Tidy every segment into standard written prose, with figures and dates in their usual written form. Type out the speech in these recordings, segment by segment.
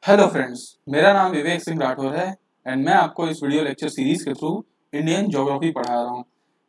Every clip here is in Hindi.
हेलो फ्रेंड्स, मेरा नाम विवेक सिंह राठौर है एंड मैं आपको इस वीडियो लेक्चर सीरीज के थ्रू इंडियन ज्योग्राफी पढ़ा रहा हूँ।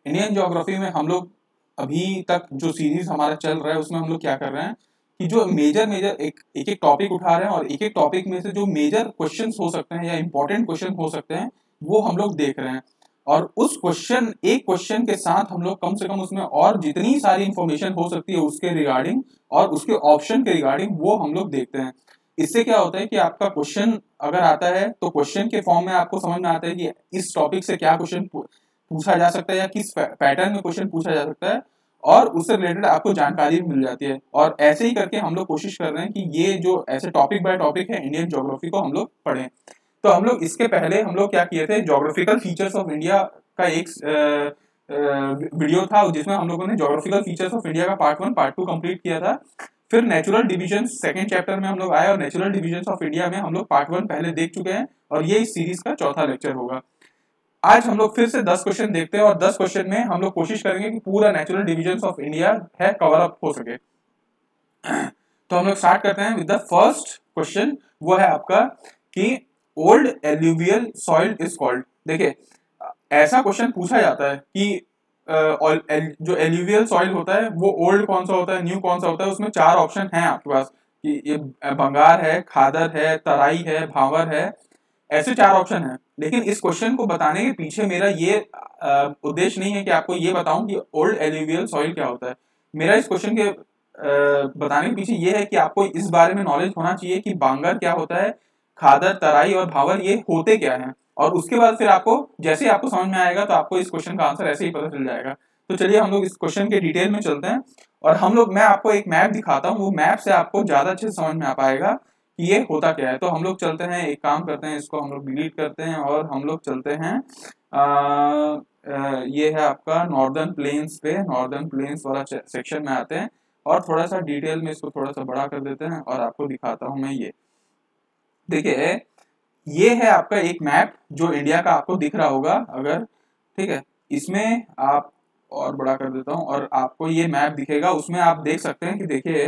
इंडियन ज्योग्राफी में हम लोग अभी तक जो सीरीज हमारा चल रहा है उसमें हम लोग क्या कर रहे हैं कि जो मेजर एक टॉपिक उठा रहे हैं और एक एक टॉपिक में से जो मेजर क्वेश्चंस हो सकते हैं या इंपॉर्टेंट क्वेश्चन हो सकते हैं वो हम लोग देख रहे हैं। और उस एक क्वेश्चन के साथ हम लोग कम से कम उसमें और जितनी सारी इंफॉर्मेशन हो सकती है उसके रिगार्डिंग और उसके ऑप्शन के रिगार्डिंग वो हम लोग देखते हैं। इससे क्या होता है कि आपका क्वेश्चन अगर आता है तो क्वेश्चन के फॉर्म में आपको समझ में आता है कि इस टॉपिक से क्या क्वेश्चन पूछा जा सकता है या किस पैटर्न में क्वेश्चन पूछा जा सकता है और उससे रिलेटेड आपको जानकारी मिल जाती है। और ऐसे ही करके हम लोग कोशिश कर रहे हैं कि ये जो ऐसे टॉपिक बाय टॉपिक है इंडियन ज्योग्राफी को हम लोग पढ़ें। तो हम लोग इसके पहले हम लोग क्या किए थे, ज्योग्राफिकल फीचर्स ऑफ इंडिया का एक वीडियो था जिसमें हम लोगों ने ज्योग्राफिकल फीचर्स ऑफ इंडिया का पार्ट 1 पार्ट 2 कंप्लीट किया था। फिर नेचुरल डिवीजन सेकंड चैप्टर में हम लोग आए और नेचुरल डिवीजन ऑफ इंडिया में हम लोग पार्ट 1 पहले देख चुके हैं और ये इस सीरीज का चौथा लेक्चर होगा। आज हम लोग फिर से 10 क्वेश्चन देखते हैं और 10 क्वेश्चन में हम लोग कोशिश करेंगे कि पूरा नेचुरल डिवीजन ऑफ इंडिया है कवर अप हो सके। तो हम लोग स्टार्ट करते हैं विद द फर्स्ट क्वेश्चन। वो है आपका कि old alluvial soil is called. देखिए, ऐसा क्वेश्चन पूछा जाता है कि जो एल्यूवियल सॉइल होता है वो ओल्ड कौन सा होता है, न्यू कौन सा होता है। उसमें 4 ऑप्शन हैं आपके पास कि ये भंगार है, खादर है, तराई है, भावर है। ऐसे 4 ऑप्शन हैं। लेकिन इस क्वेश्चन को बताने के पीछे मेरा ये उद्देश्य नहीं है कि आपको ये बताऊं कि ओल्ड एल्यूवियल सॉइल क्या होता है। मेरा इस क्वेश्चन के बताने के पीछे ये है कि आपको इस बारे में नॉलेज होना चाहिए कि बांगर क्या होता है, खादर, तराई और भावर ये होते क्या हैं। और उसके बाद फिर आपको जैसे ही आपको समझ में आएगा तो आपको इस क्वेश्चन का आंसर ऐसे ही पता चल जाएगा। तो चलिए हम लोग इस क्वेश्चन के डिटेल में चलते हैं और मैं आपको एक मैप दिखाता हूँ। वो मैप से आपको ज्यादा अच्छे से समझ में आ पाएगा कि ये होता क्या है। तो हम लोग चलते हैं, एक काम करते हैं, इसको हम लोग डिलीट करते हैं और हम लोग चलते हैं ये है आपका नॉर्दर्न प्लेन्स पे। नॉर्दर्न प्लेन्स वाला सेक्शन में आते हैं और थोड़ा सा डिटेल में इसको थोड़ा सा बड़ा कर देते हैं और आपको दिखाता हूं मैं। ये देखिए, ये है आपका एक मैप जो इंडिया का आपको दिख रहा होगा अगर, ठीक है। इसमें आप और बड़ा कर देता हूं और आपको ये मैप दिखेगा। उसमें आप देख सकते हैं कि देखिए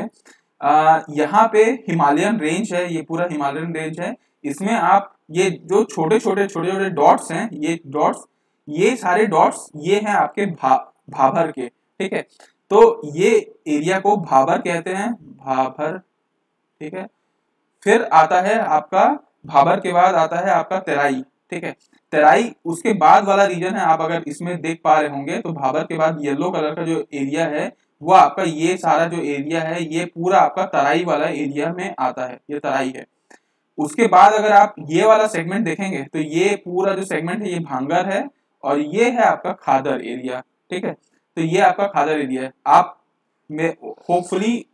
यहाँ पे हिमालयन रेंज है, ये पूरा हिमालयन रेंज है। इसमें आप ये जो छोटे छोटे डॉट्स हैं, ये डॉट्स, ये सारे डॉट्स ये हैं आपके भाभर के, ठीक है। तो ये एरिया को भाभर कहते हैं, भाभर, ठीक है। फिर आता है आपका भाभर के बाद आता है आपका तराई, ठीक है। तराई उसके बाद वाला रीजन है। आप अगर इसमें देख पा रहे होंगे तो भाभर के बाद येलो कलर का जो एरिया है वो आपका ये सारा जो एरिया है ये पूरा आपका तराई वाला एरिया में आता है, ये तराई है। उसके बाद अगर आप ये वाला सेगमेंट देखेंगे तो ये पूरा जो सेगमेंट है ये भांगर है और ये है आपका खादर एरिया, ठीक है। तो ये आपका खादर एरिया है। आप में होपफुली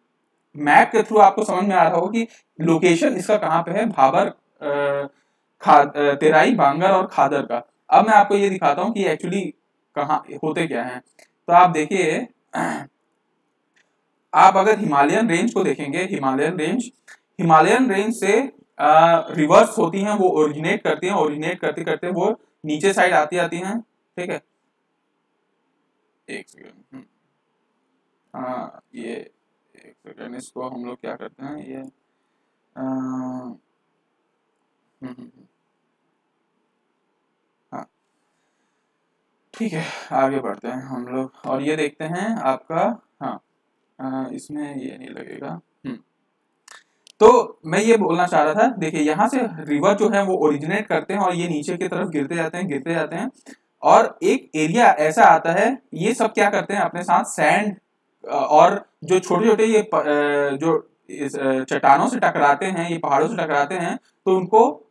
मैप के थ्रू आपको समझ में आ रहा हो कि लोकेशन इसका कहाँ पे है, भाबर, तेराई, बांगर और खादर का। अब मैं आपको ये दिखाता हूँ कि एक्चुअली कहाँ होते क्या हैं। तो आप देखिए, आप अगर हिमालयन रेंज को देखेंगे, हिमालयन रेंज से रिवर्स होती हैं, वो ओरिजिनेट करती हैं, ओरिजिनेट करते करते वो नीचे साइड आती हैं, ठीक है। एक सेकंड, हाँ ये एक सेकंड, इसको हम लोग क्या करते हैं, ये हाँ ठीक है, आगे बढ़ते हैं हम लोग और ये देखते हैं आपका, हाँ इसमें ये नहीं लगेगा। तो मैं ये बोलना चाह रहा था, देखिए यहाँ से रिवर जो है वो ओरिजिनेट करते हैं और ये नीचे की तरफ गिरते जाते हैं और एक एरिया ऐसा आता है। ये सब क्या करते हैं अपने साथ सैंड और जो छोटे छोटे ये जो चट्टानों से टकराते हैं, ये पहाड़ों से टकराते हैं, तो उनको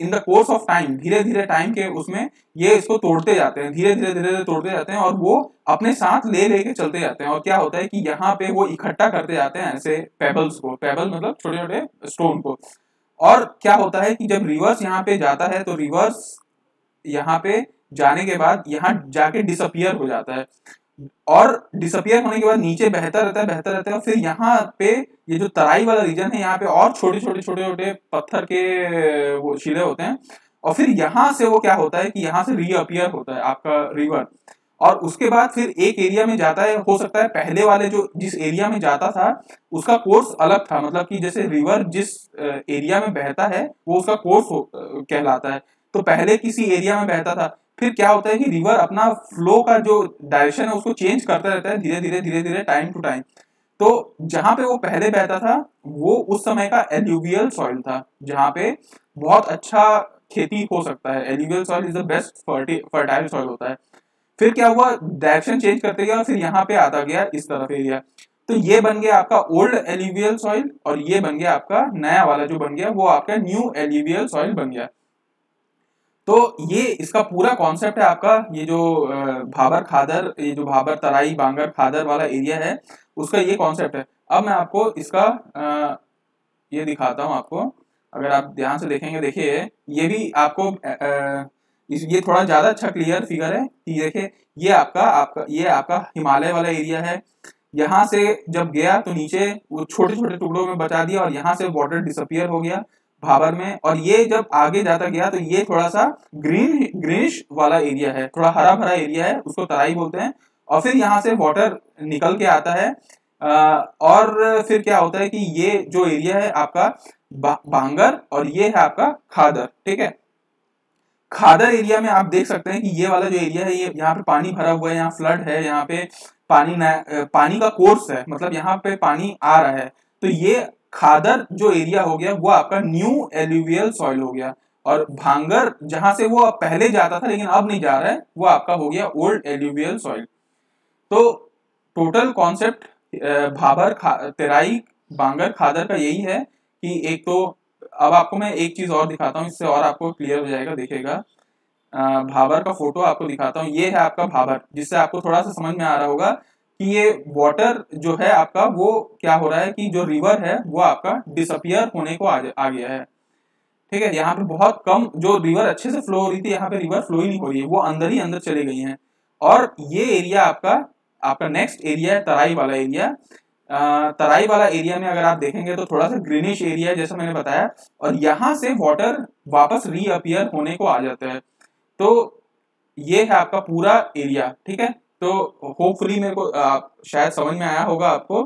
in the course of time, धीरे धीरे टाइम के उसमें ये इसको तोड़ते जाते हैं, धीरे धीरे तोड़ते जाते हैं और वो अपने साथ ले लेके चलते जाते हैं। और क्या होता है कि यहाँ पे वो इकट्ठा करते जाते हैं ऐसे पेबल्स को, पेबल मतलब छोटे छोटे स्टोन को। और क्या होता है कि जब रिवर्स यहाँ पे जाता है तो रिवर्स यहाँ पे जाने के बाद यहाँ जाके डिसअपियर हो जाता है और डिसअपियर होने के बाद नीचे बहता रहता है और फिर यहाँ पे ये जो तराई वाला रीजन है यहाँ पे और छोटे छोटे पत्थर के वो शिले होते हैं और फिर यहाँ से वो क्या होता है कि यहाँ से रीअपियर होता है आपका रिवर। और उसके बाद फिर एक एरिया में जाता है, हो सकता है पहले वाले जो जिस एरिया में जाता था उसका कोर्स अलग था, मतलब कि जैसे रिवर जिस एरिया में बहता है वो उसका कोर्स कहलाता है। तो पहले किसी एरिया में बहता था, फिर क्या होता है कि रिवर अपना फ्लो का जो डायरेक्शन है उसको चेंज करता रहता है धीरे धीरे टाइम टू टाइम। तो जहां पे वो पहले बहता था वो उस समय का एल्यूवियल सॉइल था, जहां पे बहुत अच्छा खेती हो सकता है। Alluvial soil is the best fertile soil होता है। फिर क्या हुआ, डायरेक्शन चेंज करते गया और फिर यहाँ पे आता गया इस तरफ एरिया। तो ये बन गया आपका ओल्ड एल्यूवियल सॉइल, और ये बन गया आपका नया वाला जो बन गया वो आपका न्यू एल्यूवियल सॉइल बन गया। तो ये इसका पूरा कॉन्सेप्ट है आपका, ये जो भाबर खादर, ये जो भाबर तराई बांगर खादर वाला एरिया है उसका ये कॉन्सेप्ट है। अब मैं आपको इसका ये दिखाता हूँ आपको, अगर आप ध्यान से देखेंगे, देखिए ये भी आपको ये थोड़ा ज्यादा अच्छा क्लियर फिगर है कि देखिए ये आपका हिमालय वाला एरिया है। यहाँ से जब गया तो नीचे वो छोटे छोटे टुकड़ों में बचा दिया और यहाँ से वाटर डिसअपियर हो गया भाबर में, और ये जब आगे जाता गया तो ये थोड़ा सा ग्रीनिश वाला एरिया है, थोड़ा हरा भरा एरिया है, उसको तराई बोलते हैं। और फिर यहाँ से वाटर निकल के आता है और फिर क्या होता है कि ये जो एरिया है आपका बांगर और ये है आपका खादर। ठीक है, खादर एरिया में आप देख सकते हैं कि ये वाला जो एरिया है ये यहाँ पे पानी भरा हुआ है, यहाँ फ्लड है, यहाँ पे पानी का कोर्स है, मतलब यहाँ पे पानी आ रहा है। तो ये खादर जो एरिया हो गया वो आपका न्यू एल्यूवियल सॉइल हो गया, और भांगर जहां से वो पहले जाता था लेकिन अब नहीं जा रहा है वो आपका हो गया ओल्ड एल्यूवियल सॉइल। तो टोटल कॉन्सेप्ट भाबर तेराई बांगर खादर का यही है कि एक तो, अब आपको मैं एक चीज और दिखाता हूँ, इससे और आपको क्लियर हो जाएगा। देखिएगा भाबर का फोटो आपको दिखाता हूँ, ये है आपका भाबर, जिससे आपको थोड़ा सा समझ में आ रहा होगा कि ये वाटर जो है आपका वो क्या हो रहा है कि जो रिवर है वो आपका डिसअपियर होने को आ गया है। ठीक है, यहाँ पे बहुत कम, जो रिवर अच्छे से फ्लो हो रही थी यहाँ पे रिवर फ्लो ही नहीं हो रही है, वो अंदर ही अंदर चले गई हैं। और ये एरिया आपका नेक्स्ट एरिया है तराई वाला एरिया। तराई वाला एरिया में अगर आप देखेंगे तो थोड़ा सा ग्रीनिश एरिया है जैसा मैंने बताया, और यहाँ से वाटर वापस रीअपियर होने को आ जाता है। तो ये है आपका पूरा एरिया। ठीक है, तो होपफुली मेरे को शायद समझ में आया होगा आपको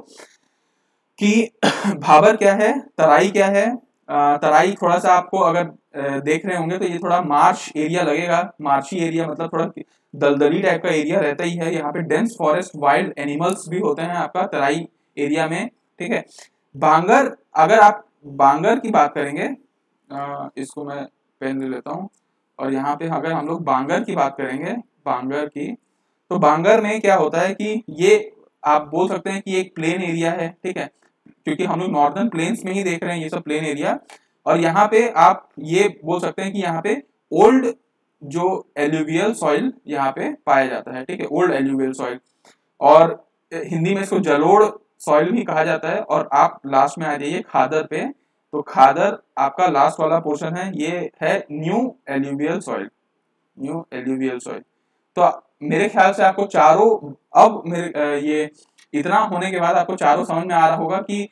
कि भाबर क्या है, तराई क्या है। तराई थोड़ा सा आपको अगर देख रहे होंगे तो ये थोड़ा मार्श एरिया लगेगा, मार्शी एरिया, मतलब थोड़ा दलदली टाइप का एरिया रहता ही है। यहाँ पे डेंस फॉरेस्ट, वाइल्ड एनिमल्स भी होते हैं आपका तराई एरिया में। ठीक है, बांगर, अगर आप बांगर की बात करेंगे, इसको मैं पेन ले लेता हूँ, और यहाँ पे अगर हम लोग बांगर की बात करेंगे, बांगर की, तो बांगर में क्या होता है कि ये आप बोल सकते हैं कि एक प्लेन एरिया है। ठीक है, क्योंकि हम लोग नॉर्दर्न प्लेन्स में ही देख रहे हैं ये सब प्लेन एरिया, और यहाँ पे आप ये बोल सकते हैं कि यहाँ पे ओल्ड जो एल्यूवियल सॉइल यहाँ पे पाया जाता है। ठीक है, ओल्ड एल्यूवियल सॉइल, और हिंदी में इसको जलोढ़ सॉइल भी कहा जाता है। और आप लास्ट में आ जाइए खादर पे, तो खादर आपका लास्ट वाला पोर्शन है, ये है new alluvial soil, new alluvial soil. तो मेरे ख्याल से आपको चारों, अब मेरे ये इतना होने के बाद आपको चारों समझ में आ रहा होगा कि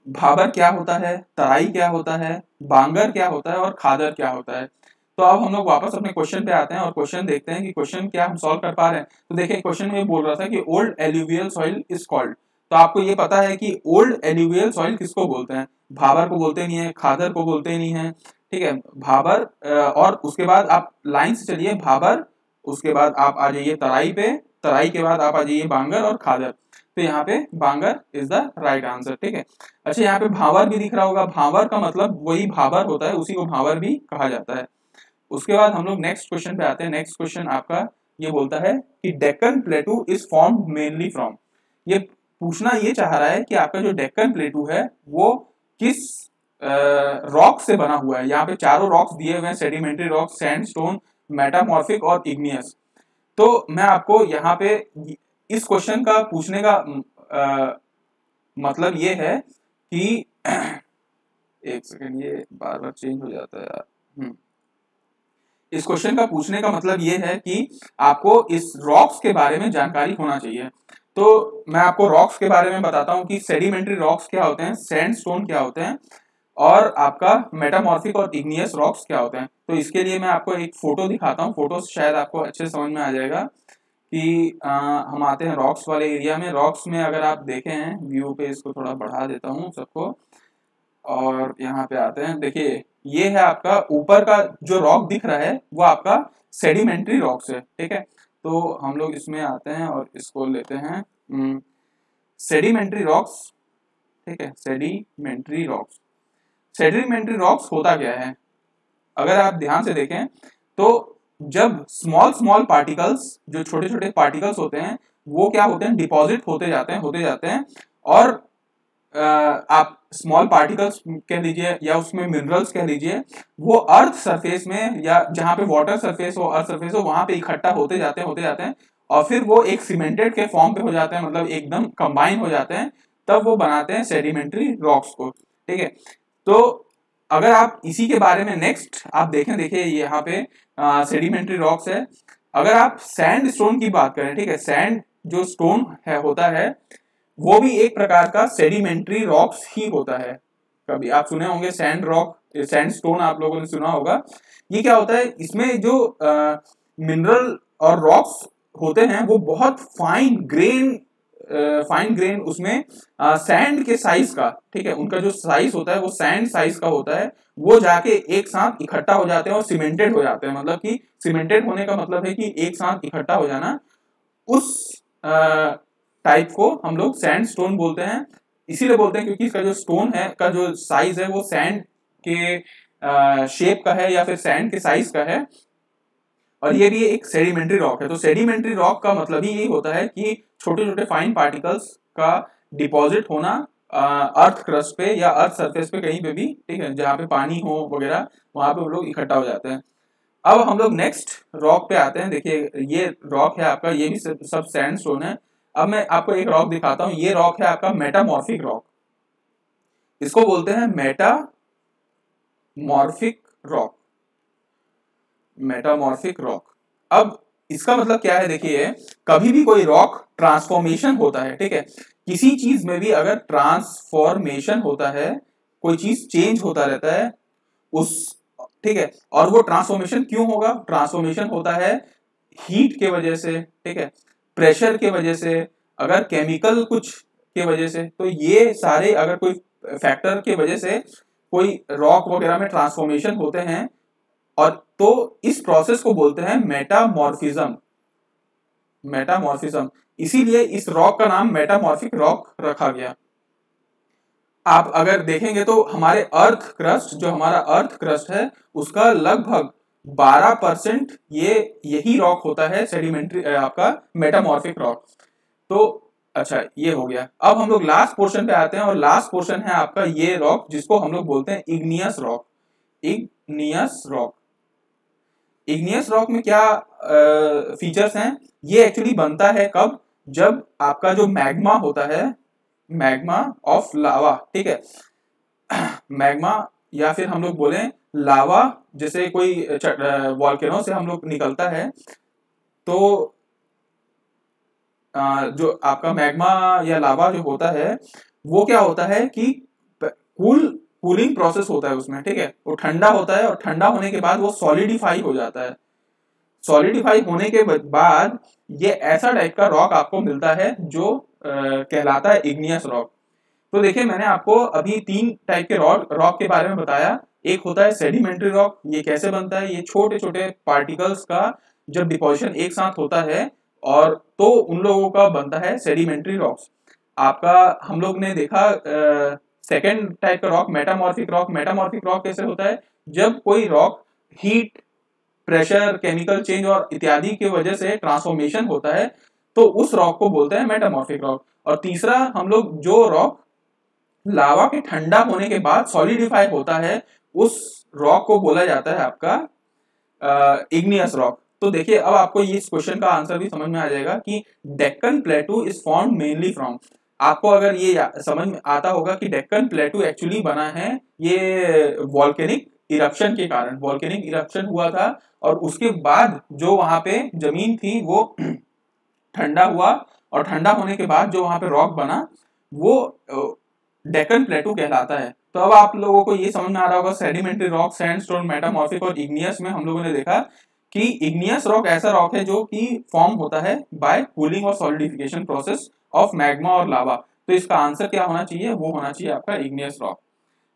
भाबर क्या होता है, तराई क्या होता है, बांगर क्या होता है और खादर क्या होता है। तो अब हम लोग वापस अपने क्वेश्चन पे आते हैं और क्वेश्चन देखते हैं कि क्वेश्चन क्या हम सॉल्व कर पा रहे हैं। तो देखिए क्वेश्चन में बोल रहा था कि old alluvial soil is called, तो आपको ये पता है कि ओल्ड एल्यूवियल सॉइल किसको बोलते हैं, भाबर को बोलते नहीं है, खादर को बोलते नहीं है। ठीक है, भाबर, और उसके बाद आप लाइन से चलिए, भाबर, उसके बाद आप आ जाइए तराई पे, तराई के बाद आप आ जाइए बांगर और खादर। तो यहाँ पे बांगर इज द राइट आंसर। ठीक है, अच्छा यहाँ पे भावर भी दिख रहा होगा, भावर का मतलब वही भाबर होता है, उसी को भावर भी कहा जाता है। उसके बाद हम लोग नेक्स्ट क्वेश्चन पे आते हैं। नेक्स्ट क्वेश्चन आपका ये बोलता है कि Deccan प्लेटू is formed mainly from, ये पूछना ये चाह रहा है कि आपका जो डेक्कन प्लेटू है वो किस रॉक से बना हुआ है। यहाँ पे चारों रॉक्स दिए हुए हैं, सेडिमेंट्री रॉक, सैंडस्टोन, मेटामॉर्फिक और इग्नियस। तो मैं आपको यहाँ पे इस क्वेश्चन का पूछने का मतलब ये है कि एक सेकंड, ये बार बार चेंज हो जाता है यार। इस क्वेश्चन का पूछने का मतलब ये है कि आपको इस रॉक्स के बारे में जानकारी होना चाहिए। तो मैं आपको रॉक्स के बारे में बताता हूँ कि सेडिमेंट्री रॉक्स क्या होते हैं, सैंडस्टोन क्या होते हैं। और आपका मेटामॉर्फिक और इग्नियस रॉक्स क्या होते हैं। तो इसके लिए मैं आपको एक फोटो दिखाता हूँ, फोटो से शायद आपको अच्छे समझ में आ जाएगा कि हम आते हैं रॉक्स वाले एरिया में। रॉक्स में अगर आप देखें हैं व्यू पे, इसको थोड़ा बढ़ा देता हूँ सबको, और यहाँ पे आते हैं, देखिए ये है आपका ऊपर का जो रॉक दिख रहा है वो आपका सेडिमेंट्री रॉक्स है, ठीक है। तो हम लोग इसमें आते हैं और इसको लेते हैं सेडिमेंट्री रॉक्स, ठीक है। सेडिमेंट्री रॉक्स, सेडिमेंट्री रॉक्स होता क्या है, अगर आप ध्यान से देखें तो जब स्मॉल स्मॉल पार्टिकल्स, जो छोटे छोटे पार्टिकल्स होते हैं, वो क्या होते हैं, डिपॉजिट होते जाते हैं और आप स्मॉल पार्टिकल्स कह लीजिए या उसमें मिनरल्स कह लीजिए, वो अर्थ सरफेस में या जहां पे वाटर सरफेस हो, अर्थ सरफेस हो, वहां पे इकट्ठा होते जाते हैं और फिर वो एक सीमेंटेड के फॉर्म पे हो जाते हैं, मतलब एकदम कंबाइन हो जाते हैं, तब वो बनाते हैं सेडिमेंट्री रॉक्स को, ठीक है। तो अगर आप इसी के बारे में नेक्स्ट आप देखें, देखिए यहाँ पे सेडिमेंट्री रॉक्स है। अगर आप सैंड स्टोन की बात करें, ठीक है, सैंड जो स्टोन है होता है वो भी एक प्रकार का सेडिमेंट्री रॉक्स ही होता है। कभी आप सुने होंगे सैंड रॉक, सैंड स्टोन आप लोगों ने सुना होगा। ये क्या होता है, इसमें जो मिनरल और रॉक्स होते हैं वो बहुत फाइन ग्रेन उसमें सैंड के साइज का, ठीक है, उनका जो साइज होता है वो सैंड साइज का होता है, वो जाके एक साथ इकट्ठा हो जाते हैं और सीमेंटेड हो जाते हैं। मतलब कि सीमेंटेड होने का मतलब है कि एक साथ इकट्ठा हो जाना, उस टाइप को हम लोग सैंड स्टोन बोलते हैं। इसीलिए बोलते हैं क्योंकि इसका जो स्टोन है का जो साइज है वो सैंड के शेप का है या फिर सैंड के साइज का है, और ये भी एक सेडिमेंट्री रॉक है। तो सेडिमेंट्री रॉक का मतलब ही यही होता है कि छोटे छोटे फाइन पार्टिकल्स का डिपॉजिट होना अर्थ क्रस्ट पे या अर्थ सरफेस पे कहीं पे भी, ठीक है, जहाँ पे पानी हो वगैरह, वहां पे वो लोग इकट्ठा हो जाते हैं। अब हम लोग नेक्स्ट रॉक पे आते हैं। देखिए ये रॉक है आपका, ये भी सब सैंड स्टोन है। अब मैं आपको एक रॉक दिखाता हूँ, ये रॉक है आपका मेटामॉर्फिक रॉक, इसको बोलते हैं मेटामॉर्फिक रॉक, मेटामॉर्फिक रॉक। अब इसका मतलब क्या है, देखिए कभी भी कोई रॉक ट्रांसफॉर्मेशन होता है, ठीक है, किसी चीज में भी अगर ट्रांसफॉर्मेशन होता है, कोई चीज चेंज होता रहता है उस, ठीक है, और वो ट्रांसफॉर्मेशन क्यों होगा, ट्रांसफॉर्मेशन होता है हीट के वजह से, ठीक है, प्रेशर के वजह से, अगर केमिकल कुछ के वजह से, तो ये सारे अगर कोई फैक्टर के वजह से कोई रॉक वगैरह में ट्रांसफॉर्मेशन होते हैं, और तो इस प्रोसेस को बोलते हैं मेटामॉर्फिज्म, मेटामॉर्फिज्म। इसीलिए इस रॉक का नाम मेटामॉर्फिक रॉक रखा गया। आप अगर देखेंगे तो हमारे अर्थ क्रस्ट, जो हमारा अर्थ क्रस्ट है उसका लगभग 12% ये यही रॉक होता है, सेडिमेंट्री आपका मेटामॉर्फिक रॉक। तो अच्छा ये हो गया। अब हम लोग लास्ट पोर्शन पे आते हैं, और लास्ट पोर्शन है आपका ये रॉक जिसको हम लोग बोलते हैं igneous rock. Igneous rock, igneous rock में क्या फीचर्स हैं, ये एक्चुअली बनता है कब, जब आपका जो मैग्मा होता है, मैग्मा ऑफ लावा, ठीक है, मैग्मा या फिर हम लोग बोले लावा, जैसे कोई वॉल्केनो से हम लोग निकलता है, तो जो आपका मैग्मा या लावा जो होता है वो क्या होता है कि कूलिंग प्रोसेस होता है उसमें, ठीक है, वो ठंडा होता है और ठंडा होने के बाद वो सॉलिडिफाई हो जाता है। सॉलिडिफाई होने के बाद ये ऐसा टाइप का रॉक आपको मिलता है जो कहलाता है इग्नियस रॉक। तो देखिए मैंने आपको अभी 3 टाइप के रॉक के बारे में बताया। एक होता है सेडिमेंट्री रॉक, ये कैसे बनता है, ये छोटे छोटे पार्टिकल्स का जब डिपोजिशन एक साथ होता है और तो उन लोगों का बनता है सेडिमेंट्री रॉक्स। आपका हम लोग ने देखा सेकेंड टाइप का rock metamorphic rock. Metamorphic rock कैसे होता है, जब कोई rock heat, pressure, chemical change और इत्यादि की वजह से ट्रांसफॉर्मेशन होता है, तो उस रॉक को बोलते हैं मेटामॉर्फिक रॉक। और तीसरा हम लोग जो रॉक लावा के ठंडा होने के बाद सॉलिडिफाई होता है, उस रॉक को बोला जाता है आपका इग्नियस रॉक। तो देखिए अब आपको ये इस क्वेश्चन का आंसर भी समझ में आ जाएगा कि Deccan प्लेटू is formed mainly from, आपको अगर ये समझ में आता होगा कि डेक्कन प्लेटू एक्चुअली बना है ये वॉल्केनिक इरप्शन के कारण, वॉल्केनिक इरप्शन हुआ था और उसके बाद जो वहां पे जमीन थी वो ठंडा हुआ, और ठंडा होने के बाद जो वहां पे रॉक बना वो डेक्कन प्लेटू कहलाता है। तो अब आप लोगों को ये समझ में आ रहा होगा सेडिमेंट्री रॉक, सैंडस्टोन, मेटामॉर्फिक और इग्नियस में हम लोगों ने देखा कि इग्नियस रॉक ऐसा रॉक है जो कि फॉर्म होता है बाय कूलिंग और सॉलिडिफिकेशन प्रोसेस ऑफ मैग्मा और लावा। तो इसका आंसर क्या होना चाहिए, वो होना चाहिए आपका इग्नियस रॉक।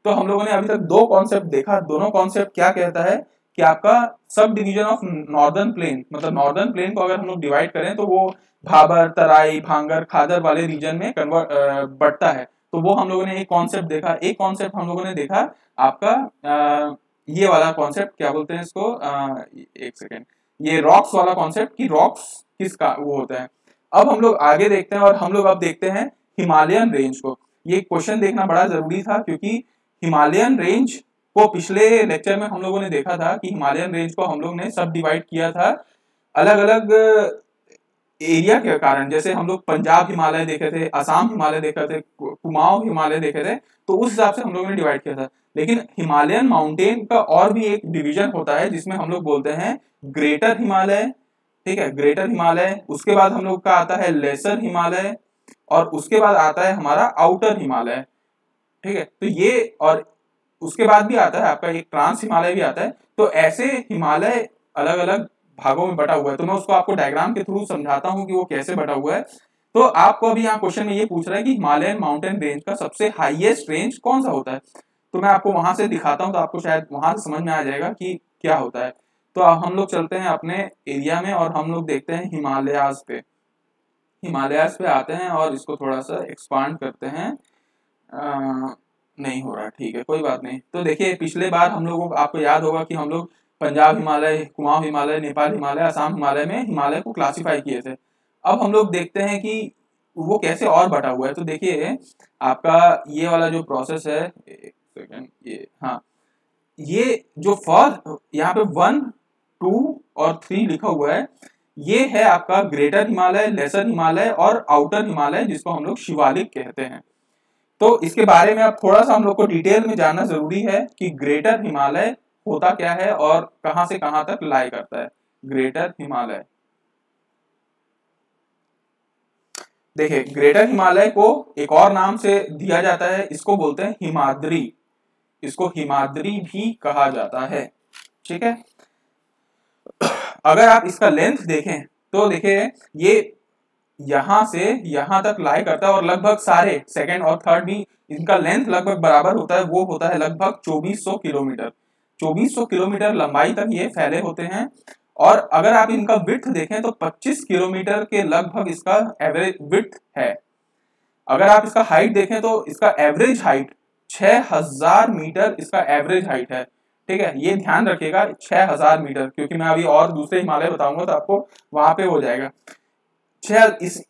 तो हम लोगों ने अभी तक दो कॉन्सेप्ट देखा, दोनों कॉन्सेप्ट क्या कहता है कि आपका sub division of northern plain, मतलब नॉर्दर्न प्लेन को अगर हम लोग डिवाइड करें तो वो भाबर, तराई, भांगर, खादर वाले रीजन में कन्वर्ट बढ़ता है। तो वो हम लोगों ने एक कॉन्सेप्ट देखा। एक कॉन्सेप्ट हम लोगों ने देखा आपका ये वाला कॉन्सेप्ट, क्या बोलते हैं इसको, एक सेकेंड, ये रॉक्स वाला कॉन्सेप्ट कि रॉक्स किसका वो होता है। अब हम लोग आगे देखते हैं और हम लोग अब देखते हैं हिमालयन रेंज को। ये क्वेश्चन देखना बड़ा जरूरी था क्योंकि हिमालयन रेंज को पिछले लेक्चर में हम लोगों ने देखा था कि हिमालयन रेंज को हम लोग ने सब डिवाइड किया था अलग अलग एरिया के कारण। जैसे हम लोग पंजाब हिमालय देखे थे, असम हिमालय देखे थे, कुमाऊं हिमालय देखे थे, तो उस हिसाब से हम लोगों ने डिवाइड किया था। लेकिन हिमालयन माउंटेन का और भी एक डिवीजन होता है जिसमें हम लोग बोलते हैं ग्रेटर हिमालय, ठीक है, ग्रेटर हिमालय। उसके बाद हम लोग का आता है लेसर हिमालय और उसके बाद आता है हमारा आउटर हिमालय, ठीक है। तो ये और उसके बाद भी आता है आपका एक ट्रांस हिमालय भी आता है। तो ऐसे हिमालय अलग अलग भागों में बटा हुआ है। तो मैं उसको आपको डायग्राम के थ्रू समझाता हूं कि वो कैसे बटा हुआ है। तो आपको अभी यहाँ क्वेश्चन में ये पूछ रहा है कि हिमालयन माउंटेन रेंज का सबसे हाईएस्ट रेंज कौन सा होता है। तो मैं आपको वहां से दिखाता हूं तो आपको शायद वहां से समझ में आ जाएगा कि क्या होता है। तो अब हम लोग चलते हैं अपने एरिया में और हम लोग देखते हैं हिमालयाज पे। हिमालयाज पे आते हैं और इसको थोड़ा सा एक्सपांड करते हैं। नहीं हो रहा, ठीक है, कोई बात नहीं। तो देखिए पिछले बार हम लोगों को, आपको याद होगा कि हम लोग पंजाब हिमालय, कुमाऊं हिमालय, नेपाल हिमालय, असम हिमालय में हिमालय को क्लासिफाई किए थे। अब हम लोग देखते हैं कि वो कैसे और बटा हुआ है। तो देखिए आपका ये वाला जो प्रोसेस है, एक सेकेंड, ये हाँ, ये जो फर्स्ट यहाँ पे 1, 2 और 3 लिखा हुआ है, ये है आपका ग्रेटर हिमालय, लेसर हिमालय और आउटर हिमालय, जिसको हम लोग शिवालिक कहते हैं। तो इसके बारे में अब थोड़ा सा हम लोग को डिटेल में जानना जरूरी है कि ग्रेटर हिमालय होता क्या है और कहां से कहां तक लाई करता है। ग्रेटर हिमालय, देखिए ग्रेटर हिमालय को एक और नाम से दिया जाता है, इसको बोलते हैं हिमाद्री। इसको हिमाद्री भी कहा जाता है, ठीक है। अगर आप इसका लेंथ देखें तो देखिए ये यहां से यहां तक लाई करता है और लगभग सारे सेकंड और थर्ड भी इनका लेंथ लगभग बराबर होता है। वो होता है लगभग 2400 किलोमीटर। 2400 किलोमीटर लंबाई तक ये फैले होते हैं। और अगर आप इनका विड्थ देखें तो 25 किलोमीटर के लगभग इसका एवरेज विड्थ है। अगर आप इसका हाइट देखें तो इसका एवरेज हाइट 6000 मीटर इसका एवरेज हाइट है, ठीक है। ये ध्यान रखिएगा 6000 मीटर, क्योंकि मैं अभी और दूसरे हिमालय बताऊंगा तो आपको वहां पे हो जाएगा। इस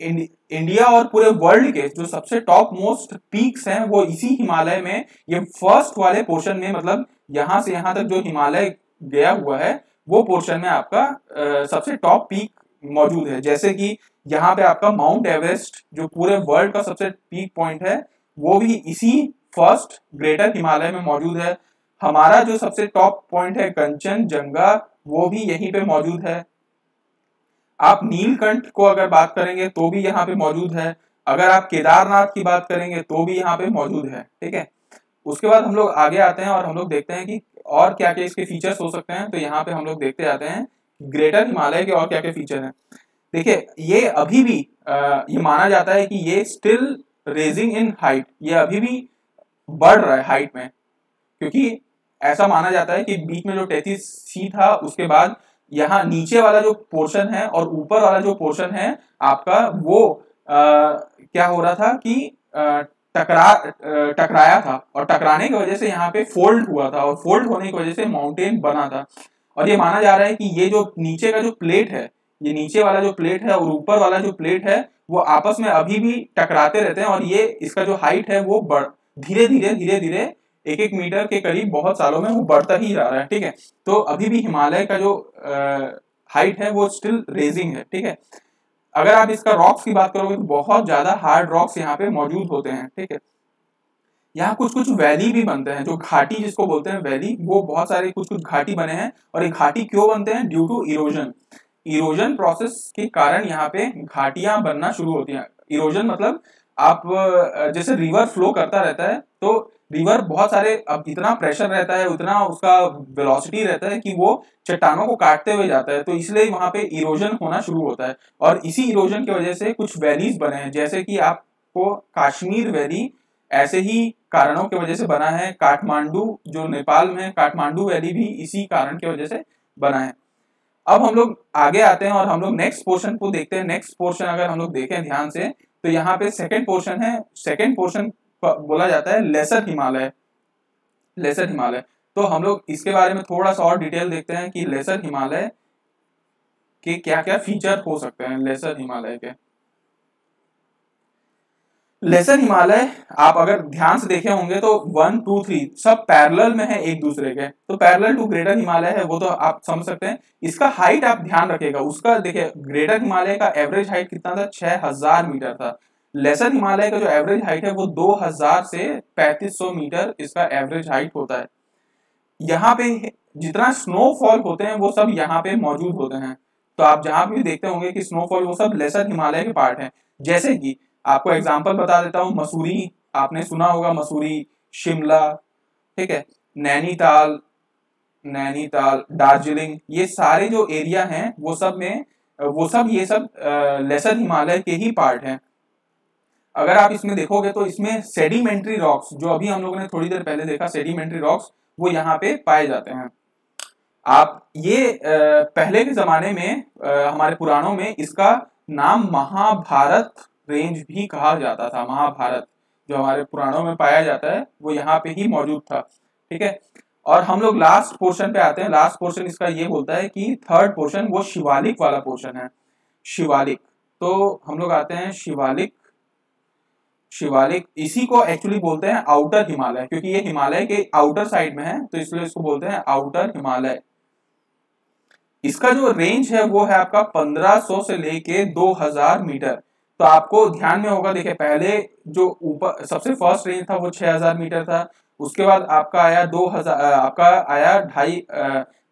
इंडिया और पूरे वर्ल्ड के जो सबसे टॉप मोस्ट पीक्स हैं वो इसी हिमालय में, ये फर्स्ट वाले पोर्शन में, मतलब यहां से यहां तक जो हिमालय गया हुआ है वो पोर्शन में आपका सबसे टॉप पीक मौजूद है। जैसे कि यहाँ पे आपका माउंट एवरेस्ट जो पूरे वर्ल्ड का सबसे पीक पॉइंट है वो भी इसी फर्स्ट ग्रेटर हिमालय में मौजूद है। हमारा जो सबसे टॉप पॉइंट है कंचनजंगा, वो भी यहीं पे मौजूद है। आप नीलकंठ को अगर बात करेंगे तो भी यहाँ पे मौजूद है। अगर आप केदारनाथ की बात करेंगे तो भी यहाँ पे मौजूद है, ठीक है। उसके बाद हम लोग आगे आते हैं और हम लोग देखते हैं कि और क्या क्या इसके फीचर्स हो सकते हैं। तो यहाँ पे हम लोग देखते आते हैं ग्रेटर हिमालय के और क्या क्या फीचर हैं। देखिए ये अभी भी ये माना जाता है कि ये स्टिल रेजिंग इन हाइट, ये अभी भी बढ़ रहा है हाइट में, क्योंकि ऐसा माना जाता है कि बीच में जो 33C था उसके बाद यहाँ नीचे वाला जो पोर्शन है और ऊपर वाला जो पोर्शन है आपका वो क्या हो रहा था कि टकराया था और टकराने की वजह से यहाँ पे फोल्ड हुआ था और फोल्ड होने की वजह से माउंटेन बना था। और ये माना जा रहा है कि ये जो नीचे का जो प्लेट है, ये नीचे वाला जो प्लेट है और ऊपर वाला जो प्लेट है वो आपस में अभी भी टकराते रहते हैं और ये इसका जो हाइट है वो धीरे धीरे 1-1 मीटर के करीब बहुत सालों में वो बढ़ता ही जा रहा है, ठीक है। तो अभी भी हिमालय का जो हाइट है वो स्टिल रेजिंग है, ठीक है। अगर आप इसका रॉक्स की बात करोगे तो बहुत ज्यादा हार्ड रॉक्स यहाँ पे मौजूद होते हैं, ठीक है। यहाँ कुछ कुछ वैली भी बनते हैं, जो घाटी जिसको बोलते हैं वैली, वो बहुत सारे कुछ कुछ घाटी बने हैं। और ये घाटी क्यों बनते हैं? ड्यू टू इरोजन प्रोसेस के कारण यहाँ पे घाटियां बनना शुरू होती हैं। इरोजन मतलब आप जैसे रिवर फ्लो करता रहता है, तो रिवर बहुत सारे, अब इतना प्रेशर रहता है, उतना उसका वेलोसिटी रहता है कि वो चट्टानों को काटते हुए जाता है, तो इसलिए वहां पे इरोजन होना शुरू होता है। और इसी इरोजन की वजह से कुछ वैलीज बने हैं, जैसे कि आपको कश्मीर वैली ऐसे ही कारणों की वजह से बना है। काठमांडू जो नेपाल में, काठमांडू वैली भी इसी कारण की वजह से बना है। अब हम लोग आगे आते हैं और हम लोग नेक्स्ट पोर्शन को देखते हैं। नेक्स्ट पोर्शन अगर हम लोग देखें ध्यान से, तो यहाँ पे सेकंड पोर्शन है। सेकंड पोर्शन बोला जाता है लेसर हिमालय। लेसर हिमालय, तो हम लोग इसके बारे में थोड़ा सा और डिटेल देखते हैं कि लेसर हिमालय के क्या क्या फीचर हो सकते हैं। लेसर हिमालय के, लेसर हिमालय आप अगर ध्यान से देखे होंगे तो 1 2 3 सब पैरेलल में है एक दूसरे के, तो पैरेलल टू ग्रेटर हिमालय है, वो तो आप समझ सकते हैं। इसका हाइट आप ध्यान रखिएगा, उसका देखिए ग्रेटर हिमालय का एवरेज हाइट कितना था, 6000 मीटर था। लेसर हिमालय का जो एवरेज हाइट है वो 2000 से 3500 मीटर इसका एवरेज हाइट होता है। यहाँ पे जितना स्नोफॉल होते हैं वो सब यहाँ पे मौजूद होते हैं, तो आप जहां भी देखते होंगे कि स्नोफॉल, वो सब लेसर हिमालय के पार्ट हैं। जैसे कि आपको एग्जांपल बता देता हूँ, मसूरी आपने सुना होगा, मसूरी, शिमला, ठीक है, नैनीताल, नैनीताल, दार्जिलिंग, ये सारे जो एरिया हैं वो सब में, वो सब ये सब लेसर हिमालय के ही पार्ट हैं। अगर आप इसमें देखोगे तो इसमें सेडिमेंट्री रॉक्स, जो अभी हम लोगों ने थोड़ी देर पहले देखा, सेडिमेंट्री रॉक्स वो यहाँ पे पाए जाते हैं। आप ये पहले के जमाने में हमारे पुराणों में इसका नाम महाभारत रेंज भी कहा जाता था। महाभारत जो हमारे पुराणों में पाया जाता है वो यहाँ पे ही मौजूद था, ठीक है। और हम लोग लास्ट पोर्शन पे आते हैं। लास्ट पोर्शन इसका ये बोलता है कि थर्ड पोर्शन वो शिवालिक वाला पोर्शन है। शिवालिक, तो हम लोग आते हैं शिवालिक। शिवालिक इसी को एक्चुअली बोलते हैं आउटर हिमालय, क्योंकि ये हिमालय के आउटर साइड में है, तो इसलिए इसको बोलते हैं आउटर हिमालय। इसका जो रेंज है वो है आपका 1500 से लेके 2000 मीटर। तो आपको ध्यान में होगा, देखिए पहले जो ऊपर सबसे फर्स्ट रेंज था वो 6000 मीटर था, उसके बाद आपका आया 2000, आपका आया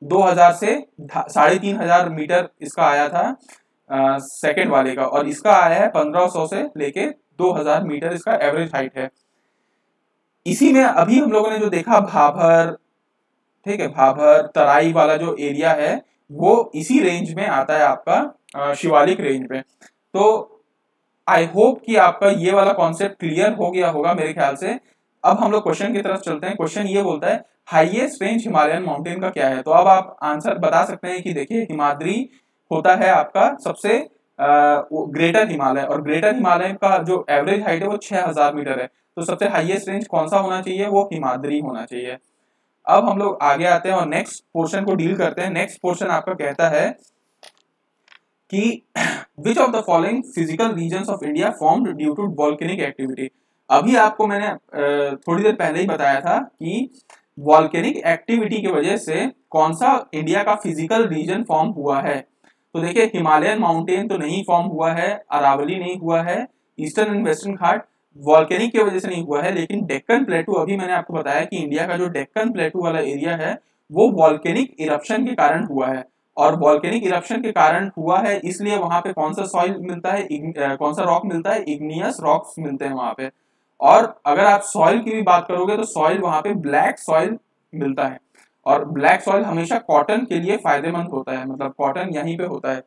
2000 से 3500 मीटर इसका आया था सेकेंड वाले का, और इसका आया है 1500 से लेके 2000 मीटर इसका एवरेज हाइट है। इसी में अभी हम लोगों ने जो देखा भाभर, ठीक है, भाभर तराई वाला जो एरिया है वो इसी रेंज में आता है आपका शिवालिक रेंज में। तो आई होप कि आपका ये वाला कॉन्सेप्ट क्लियर हो गया होगा मेरे ख्याल से। अब हम लोग क्वेश्चन की तरफ चलते हैं। क्वेश्चन ये बोलता है हाईएस्ट रेंज हिमालयन माउंटेन का क्या है। तो अब आप आंसर बता सकते हैं कि देखिए हिमाद्री होता है आपका सबसे ग्रेटर हिमालय, और ग्रेटर हिमालय का जो एवरेज हाइट है वो 6000 मीटर है, तो सबसे हाईएस्ट रेंज कौन सा होना चाहिए, वो हिमाद्री होना चाहिए। अब हम लोग आगे आते हैं और नेक्स्ट पोर्शन को डील करते हैं। नेक्स्ट पोर्शन आपका कहता है कि which of the following physical regions of India formed due to volcanic activity. अभी आपको मैंने थोड़ी देर पहले ही बताया था कि वॉल्केनिक एक्टिविटी की वजह से कौन सा इंडिया का फिजिकल रीजन फॉर्म हुआ है। तो देखिए हिमालयन माउंटेन तो नहीं फॉर्म हुआ है, अरावली नहीं हुआ है, eastern and western Ghat volcanic की वजह से नहीं हुआ है, लेकिन डेक्कन प्लेटू, अभी मैंने आपको बताया कि इंडिया का जो डेक्कन प्लेटू वाला एरिया है वो वॉल्केनिक इरप्शन के कारण हुआ है। और वॉल्केनिक इरप्शन के कारण हुआ है इसलिए वहां पे कौन सा सॉइल मिलता है, कौन सा रॉक मिलता है, इग्नियस रॉक्स मिलते हैं वहां पे। और अगर आप सॉइल की भी बात करोगे तो सॉइल वहां पे ब्लैक सॉइल मिलता है, और ब्लैक सॉइल हमेशा कॉटन के लिए फायदेमंद होता है, मतलब कॉटन यहीं पे होता है।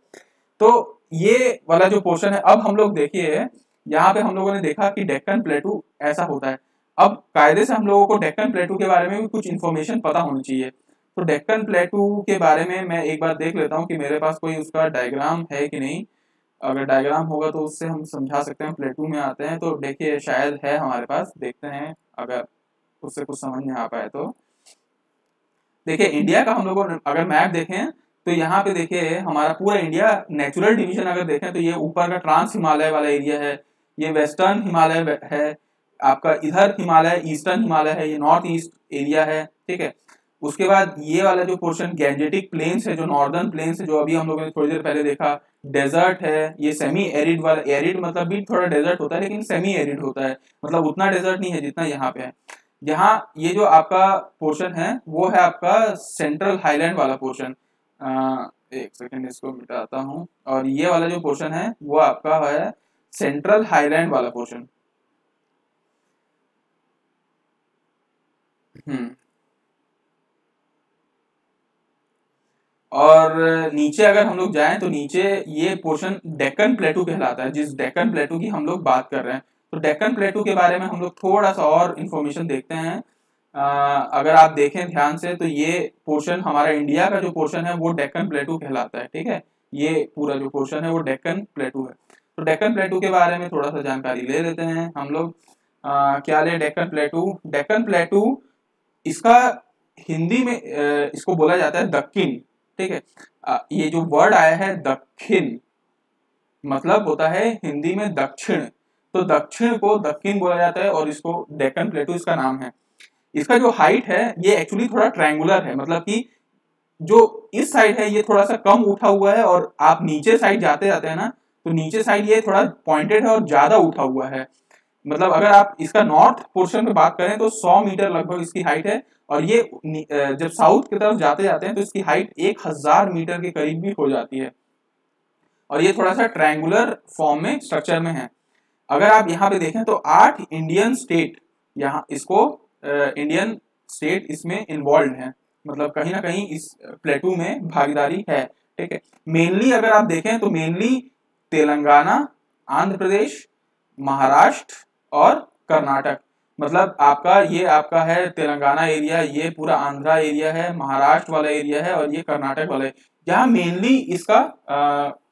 तो ये वाला जो पोर्शन है, अब हम लोग देखिए यहाँ पे हम लोगों ने देखा कि डेक्कन प्लेटू ऐसा होता है। अब कायदे से हम लोगों को डेक्कन प्लेटू के बारे में भी कुछ इन्फॉर्मेशन पता होनी चाहिए। तो डेक्कन प्लेटू के बारे में मैं एक बार देख लेता हूँ कि मेरे पास कोई उसका डायग्राम है कि नहीं। अगर डायग्राम होगा तो उससे हम समझा सकते हैं। प्लेटू में आते हैं तो देखिए शायद है हमारे पास, देखते हैं अगर उससे कुछ समझ में आ पाए तो। देखिए इंडिया का हम लोगों ने अगर मैप देखें तो यहाँ पे देखिए हमारा पूरा इंडिया नेचुरल डिवीजन अगर देखें तो ये ऊपर का ट्रांस हिमालय वाला एरिया है, ये वेस्टर्न हिमालय है, आपका इधर हिमालय ईस्टर्न हिमालय है, ये नॉर्थ ईस्ट एरिया है, ठीक है। उसके बाद ये वाला जो पोर्शन गैंजेटिक प्लेन्स है, जो नॉर्दर्न प्लेन्स है, जो अभी हम लोगों ने थोड़ी देर पहले देखा, डेजर्ट है, ये सेमी एरिड वाला, एरिड मतलब भी थोड़ा डेजर्ट होता है लेकिन सेमी एरिड होता है, मतलब उतना डेजर्ट नहीं है जितना यहाँ पे है। यहाँ ये जो आपका पोर्शन है वो है आपका सेंट्रल हाईलैंड वाला पोर्शन। एक सेकेंड इसको मिटाता हूँ, और ये वाला जो पोर्शन है वो आपका है सेंट्रल हाईलैंड वाला पोर्शन, हम्म। और नीचे अगर हम लोग जाएं तो नीचे ये पोर्शन डेक्कन प्लेटू कहलाता है, जिस डेक्कन प्लेटू की हम लोग बात कर रहे हैं। तो डेक्कन प्लेटू के बारे में हम लोग थोड़ा सा और इंफॉर्मेशन देखते हैं। अगर आप देखें ध्यान से तो ये पोर्शन हमारा इंडिया का जो पोर्शन है वो डेक्कन प्लेटू कहलाता है, ठीक है। ये पूरा जो पोर्शन है वो डेक्कन प्लेटू है। तो डेक्कन प्लेटू के बारे में थोड़ा सा जानकारी ले लेते हैं हम लोग। क्या ले डेक्कन प्लेटू? डेक्कन प्लेटू इसका हिंदी में इसको बोला जाता है दक्कन, ठीक है। ये जो वर्ड आया है दक्षिण, मतलब होता है हिंदी में दक्षिण, तो दक्षिण को दक्कन बोला जाता है और इसको डेक्कन प्लेटू इसका नाम है। इसका जो हाइट है ये एक्चुअली थोड़ा ट्रायंगुलर है, मतलब कि जो इस साइड है ये थोड़ा सा कम उठा हुआ है, और आप नीचे साइड जाते जाते हैं ना तो नीचे साइड ये थोड़ा पॉइंटेड है और ज्यादा उठा हुआ है। मतलब अगर आप इसका नॉर्थ पोर्शन में बात करें तो 100 मीटर लगभग इसकी हाइट है, और ये जब साउथ की तरफ जाते जाते हैं तो इसकी हाइट 1000 मीटर के करीब भी हो जाती है, और ये थोड़ा सा ट्रायंगुलर फॉर्म में स्ट्रक्चर में है। अगर आप यहाँ पे देखें तो 8 इंडियन स्टेट यहाँ इसको इंडियन स्टेट इसमें इन्वॉल्व है, मतलब कहीं ना कहीं इस प्लेटू में भागीदारी है, ठीक है। मेनली अगर आप देखें तो मेनली तेलंगाना, आंध्र प्रदेश, महाराष्ट्र और कर्नाटक, मतलब आपका है तेलंगाना एरिया, ये पूरा आंध्रा एरिया है, महाराष्ट्र वाला एरिया है, और ये कर्नाटक वाला है, यहाँ मेनली इसका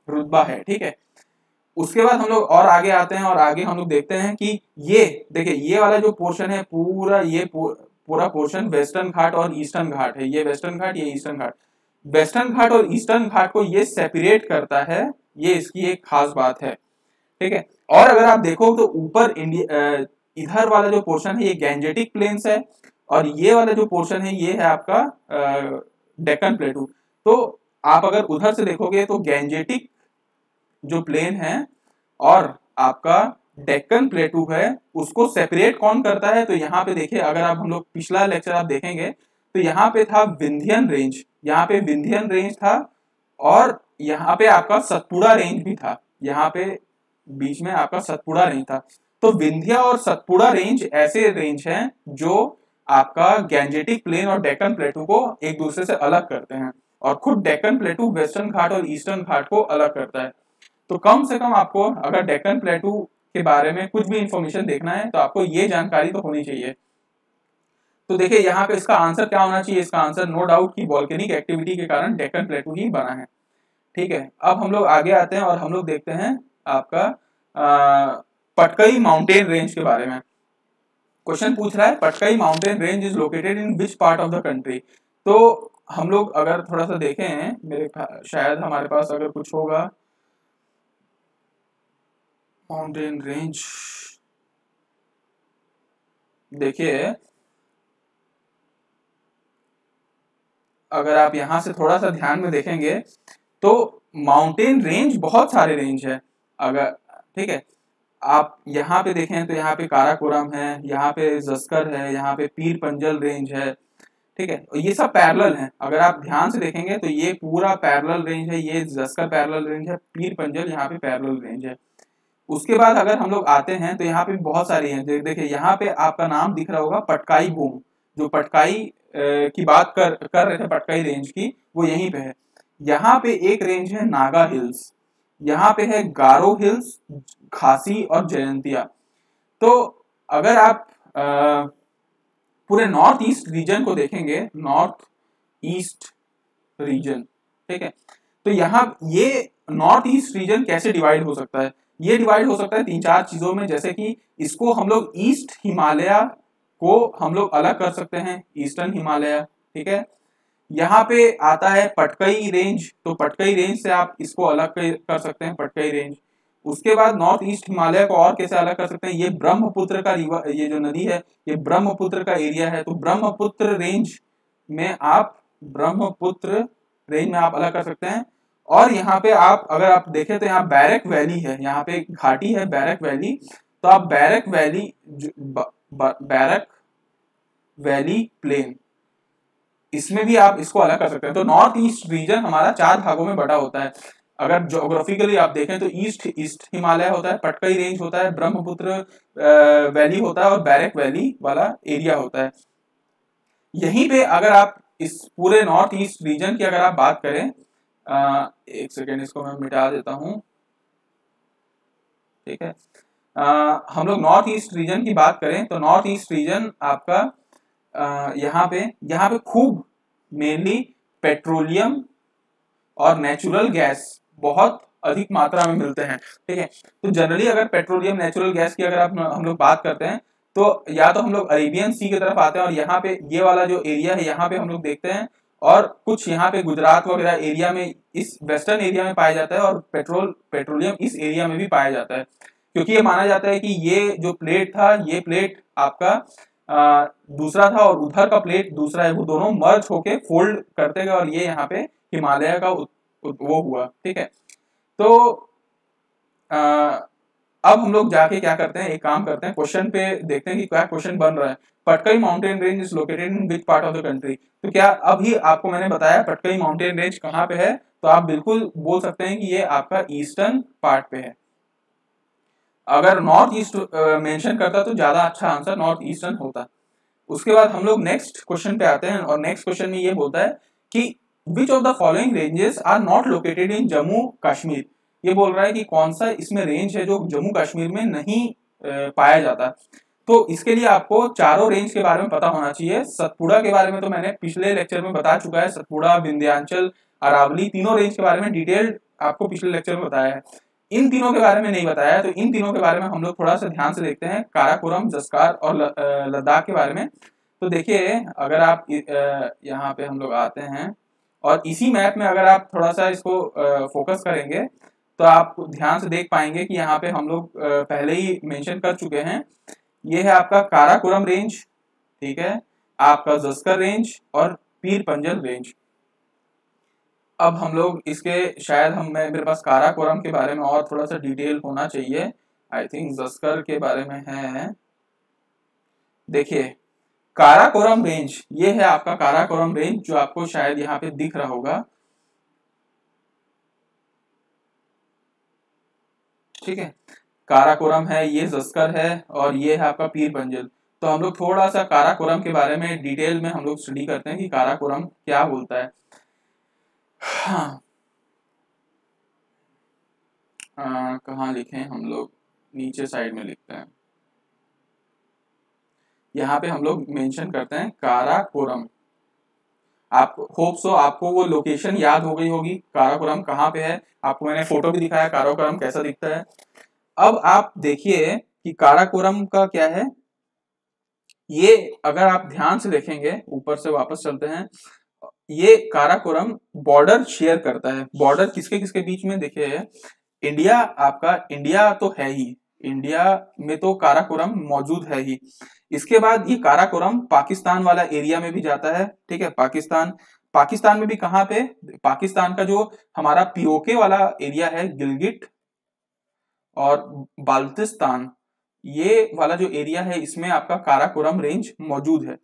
रुतबा है, ठीक है। उसके बाद हम लोग और आगे आते हैं, और आगे हम लोग देखते हैं कि ये देखिए ये वाला जो पोर्शन है पूरा ये पूरा पोर्शन वेस्टर्न घाट और ईस्टर्न घाट है। ये वेस्टर्न घाट, ये ईस्टर्न घाट। वेस्टर्न घाट और ईस्टर्न घाट को ये सेपरेट करता है, ये इसकी एक खास बात है, ठीक है। और अगर आप देखो तो ऊपर इंडिया इधर वाला जो पोर्शन है ये गैंजेटिक प्लेन्स है, और ये वाला जो पोर्शन है ये है आपका डेक्कन प्लेटू। तो आप अगर उधर से देखोगे तो गैंजेटिक जो प्लेन है और आपका डेक्कन प्लेटू है उसको सेपरेट कौन करता है? तो यहाँ पे देखिए, अगर आप हम लोग पिछला लेक्चर आप देखेंगे तो यहाँ पे था विंध्यन रेंज, यहाँ पे विंध्यन रेंज था, और यहाँ पे आपका सतपुड़ा रेंज भी था, यहाँ पे बीच में आपका सतपुड़ा रेंज था। तो विंध्या और सतपुड़ा रेंज ऐसे रेंज हैं जो आपका गैंजेटिक प्लेन और डेक्कन प्लेटू को एक दूसरे से अलग करते हैं, और खुद डेक्कन प्लेटू वेस्टर्न घाट और ईस्टर्न घाट को अलग करता है। तो कम से कम आपको अगर डेक्कन प्लेटू के बारे में कुछ भी इंफॉर्मेशन देखना है तो आपको ये जानकारी तो होनी चाहिए। तो देखिए यहाँ पे इसका आंसर क्या होना चाहिए? इसका आंसर नो डाउट कि वॉल्केनिक एक्टिविटी के कारण डेक्कन प्लेटू ही बना है, ठीक है। अब हम लोग आगे आते हैं और हम लोग देखते हैं आपका पटकई माउंटेन रेंज के बारे में। क्वेश्चन पूछ रहा है Patkai mountain range is located in which part of the country. तो हम लोग अगर थोड़ा सा देखें, मेरे शायद हमारे पास अगर कुछ होगा माउंटेन रेंज, देखिए अगर आप यहां से थोड़ा सा ध्यान में देखेंगे तो माउंटेन रेंज बहुत सारे रेंज है, अगर ठीक है। आप यहाँ पे देखें तो यहाँ पे काराकोरम है, यहाँ पे जस्कर है, यहाँ पे पीर पंजल रेंज है, ठीक है। ये सब पैरेलल हैं, अगर आप ध्यान से देखेंगे तो ये पूरा पैरेलल रेंज है, ये जस्कर पैरेलल रेंज है, पीर पंजल यहाँ पे पैरेलल रेंज है। उसके बाद अगर हम लोग आते हैं तो यहाँ पे बहुत सारी हैं, देखिए यहाँ पे आपका नाम दिख रहा होगा पटकाई बूम, जो पटकाई की बात कर रहे थे पटकाई रेंज की, वो यहीं पे है। यहाँ पे एक रेंज है नागा हिल्स, यहाँ पे है गारो हिल्स, खासी और जयंतिया। तो अगर आप पूरे नॉर्थ ईस्ट रीजन को देखेंगे, नॉर्थ ईस्ट रीजन, ठीक है, तो यहाँ ये नॉर्थ ईस्ट रीजन कैसे डिवाइड हो सकता है? ये डिवाइड हो सकता है 3-4 चीजों में, जैसे कि इसको हम लोग ईस्ट हिमालय को हम लोग अलग कर सकते हैं, ईस्टर्न हिमालय, ठीक है। यहाँ पे आता है पटकई रेंज, तो पटकई रेंज से आप इसको अलग कर सकते हैं, पटकई रेंज। उसके बाद नॉर्थ ईस्ट हिमालय को और कैसे अलग कर सकते हैं? ये ब्रह्मपुत्र का रिवर, ये जो नदी है ये ब्रह्मपुत्र का एरिया है, तो ब्रह्मपुत्र रेंज में आप अलग कर सकते हैं। और यहाँ पे आप अगर आप देखें तो यहाँ बैरक वैली है, यहाँ पे घाटी है बैरक वैली, तो आप बैरक वैली प्लेन, इसमें भी आप इसको अलग कर सकते हैं। तो नॉर्थ ईस्ट रीजन हमारा 4 भागों में बटा होता है। अगर ज्योग्राफिकली आप देखें तो ईस्ट हिमालय होता है, पटकई रेंज होता है, ब्रह्मपुत्र वैली होता है, और बैरक वैली वाला एरिया होता है। यहीं पे अगर आप इस पूरे नॉर्थ ईस्ट रीजन की अगर आप बात करें, एक सेकेंड इसको मैं मिटा देता हूं, ठीक है। हम लोग नॉर्थ ईस्ट रीजन की बात करें तो नॉर्थ ईस्ट रीजन आपका यहाँ पे खूब मेनली पेट्रोलियम और नेचुरल गैस बहुत अधिक मात्रा में मिलते हैं, ठीक है। तो जनरली अगर पेट्रोलियम नेचुरल गैस की अगर हम लोग बात करते हैं तो या तो हम लोग अरेबियन सी की तरफ आते हैं और यहाँ पे ये वाला जो एरिया है यहाँ पे हम लोग देखते हैं, और कुछ यहाँ पे गुजरात वगैरह एरिया में इस वेस्टर्न एरिया में पाया जाता है, और पेट्रोलियम इस एरिया में भी पाया जाता है, क्योंकि ये माना जाता है कि ये जो प्लेट था ये प्लेट आपका दूसरा था और उधर का प्लेट दूसरा है, वो दोनों मर्ज होके फोल्ड करते गए और ये यहाँ पे हिमालय का वो हुआ, ठीक है। तो अब हम लोग जाके क्या करते हैं, एक काम करते हैं, क्वेश्चन पे देखते हैं कि क्या क्वेश्चन बन रहा है। Patkai mountain range is located in which part of the country. तो क्या अभी आपको मैंने बताया पटकई माउंटेन रेंज कहाँ पे है, तो आप बिल्कुल बोल सकते हैं कि ये आपका ईस्टर्न पार्ट पे है। अगर नॉर्थ ईस्ट मेंशन करता तो ज्यादा अच्छा आंसर नॉर्थ ईस्टर्न होता। उसके बाद हम लोग नेक्स्ट क्वेश्चन पे आते हैं, और नेक्स्ट क्वेश्चन में ये बोलता है कि which of the following ranges are not located in Jammu Kashmir. ये बोल रहा है कि कौन सा इसमें रेंज है जो जम्मू कश्मीर में नहीं पाया जाता। तो इसके लिए आपको चारों रेंज के बारे में पता होना चाहिए। सतपुड़ा के बारे में तो मैंने पिछले लेक्चर में बता चुका है, सतपुड़ा, विंध्याचल, अरावली, तीनों रेंज के बारे में डिटेल्ड आपको पिछले लेक्चर में बताया है। इन तीनों के बारे में नहीं बताया, तो इन तीनों के बारे में हम लोग थोड़ा सा ध्यान से देखते हैं, काराकोरम, जस्कार और लद्दाख के बारे में। तो देखिए अगर आप यहाँ पे हम लोग आते हैं और इसी मैप में अगर आप थोड़ा सा इसको फोकस करेंगे तो आप ध्यान से देख पाएंगे कि यहाँ पे हम लोग पहले ही मेंशन कर चुके हैं। ये है आपका काराकोरम रेंज, ठीक है, आपका जस्कर रेंज और पीर पंजल रेंज। अब हम लोग इसके शायद मेरे पास काराकोरम के बारे में और थोड़ा सा डिटेल होना चाहिए। आई थिंक जस्कर के बारे में है। देखिए काराकोरम रेंज, ये है आपका काराकोरम रेंज जो आपको शायद यहाँ पे दिख रहा होगा, ठीक है। काराकोरम है, ये जस्कर है और ये है आपका पीर पंजल। तो हम लोग थोड़ा सा काराकोरम के बारे में डिटेल में हम लोग स्टडी करते हैं कि काराकोरम क्या बोलता है। हाँ, कहाँ लिखें हम लोग, नीचे साइड में लिखते हैं। यहाँ पे हम लोग मेंशन करते हैं काराकोरम। आप होप सो आपको वो लोकेशन याद हो गई होगी, काराकोरम कहाँ पे है। आपको मैंने फोटो भी दिखाया काराकोरम कैसा दिखता है। अब आप देखिए कि काराकोरम का क्या है। ये अगर आप ध्यान से देखेंगे, ऊपर से वापस चलते हैं, ये काराकोरम बॉर्डर शेयर करता है। बॉर्डर किसके किसके बीच में, देखिए इंडिया, आपका इंडिया तो है ही, इंडिया में तो काराकोरम मौजूद है ही। इसके बाद ये काराकोरम पाकिस्तान वाला एरिया में भी जाता है, ठीक है। पाकिस्तान में भी कहाँ पे, पाकिस्तान का जो हमारा पीओके वाला एरिया है, गिलगिट और बाल्टिस्तान, ये वाला जो एरिया है इसमें आपका काराकोरम रेंज मौजूद है।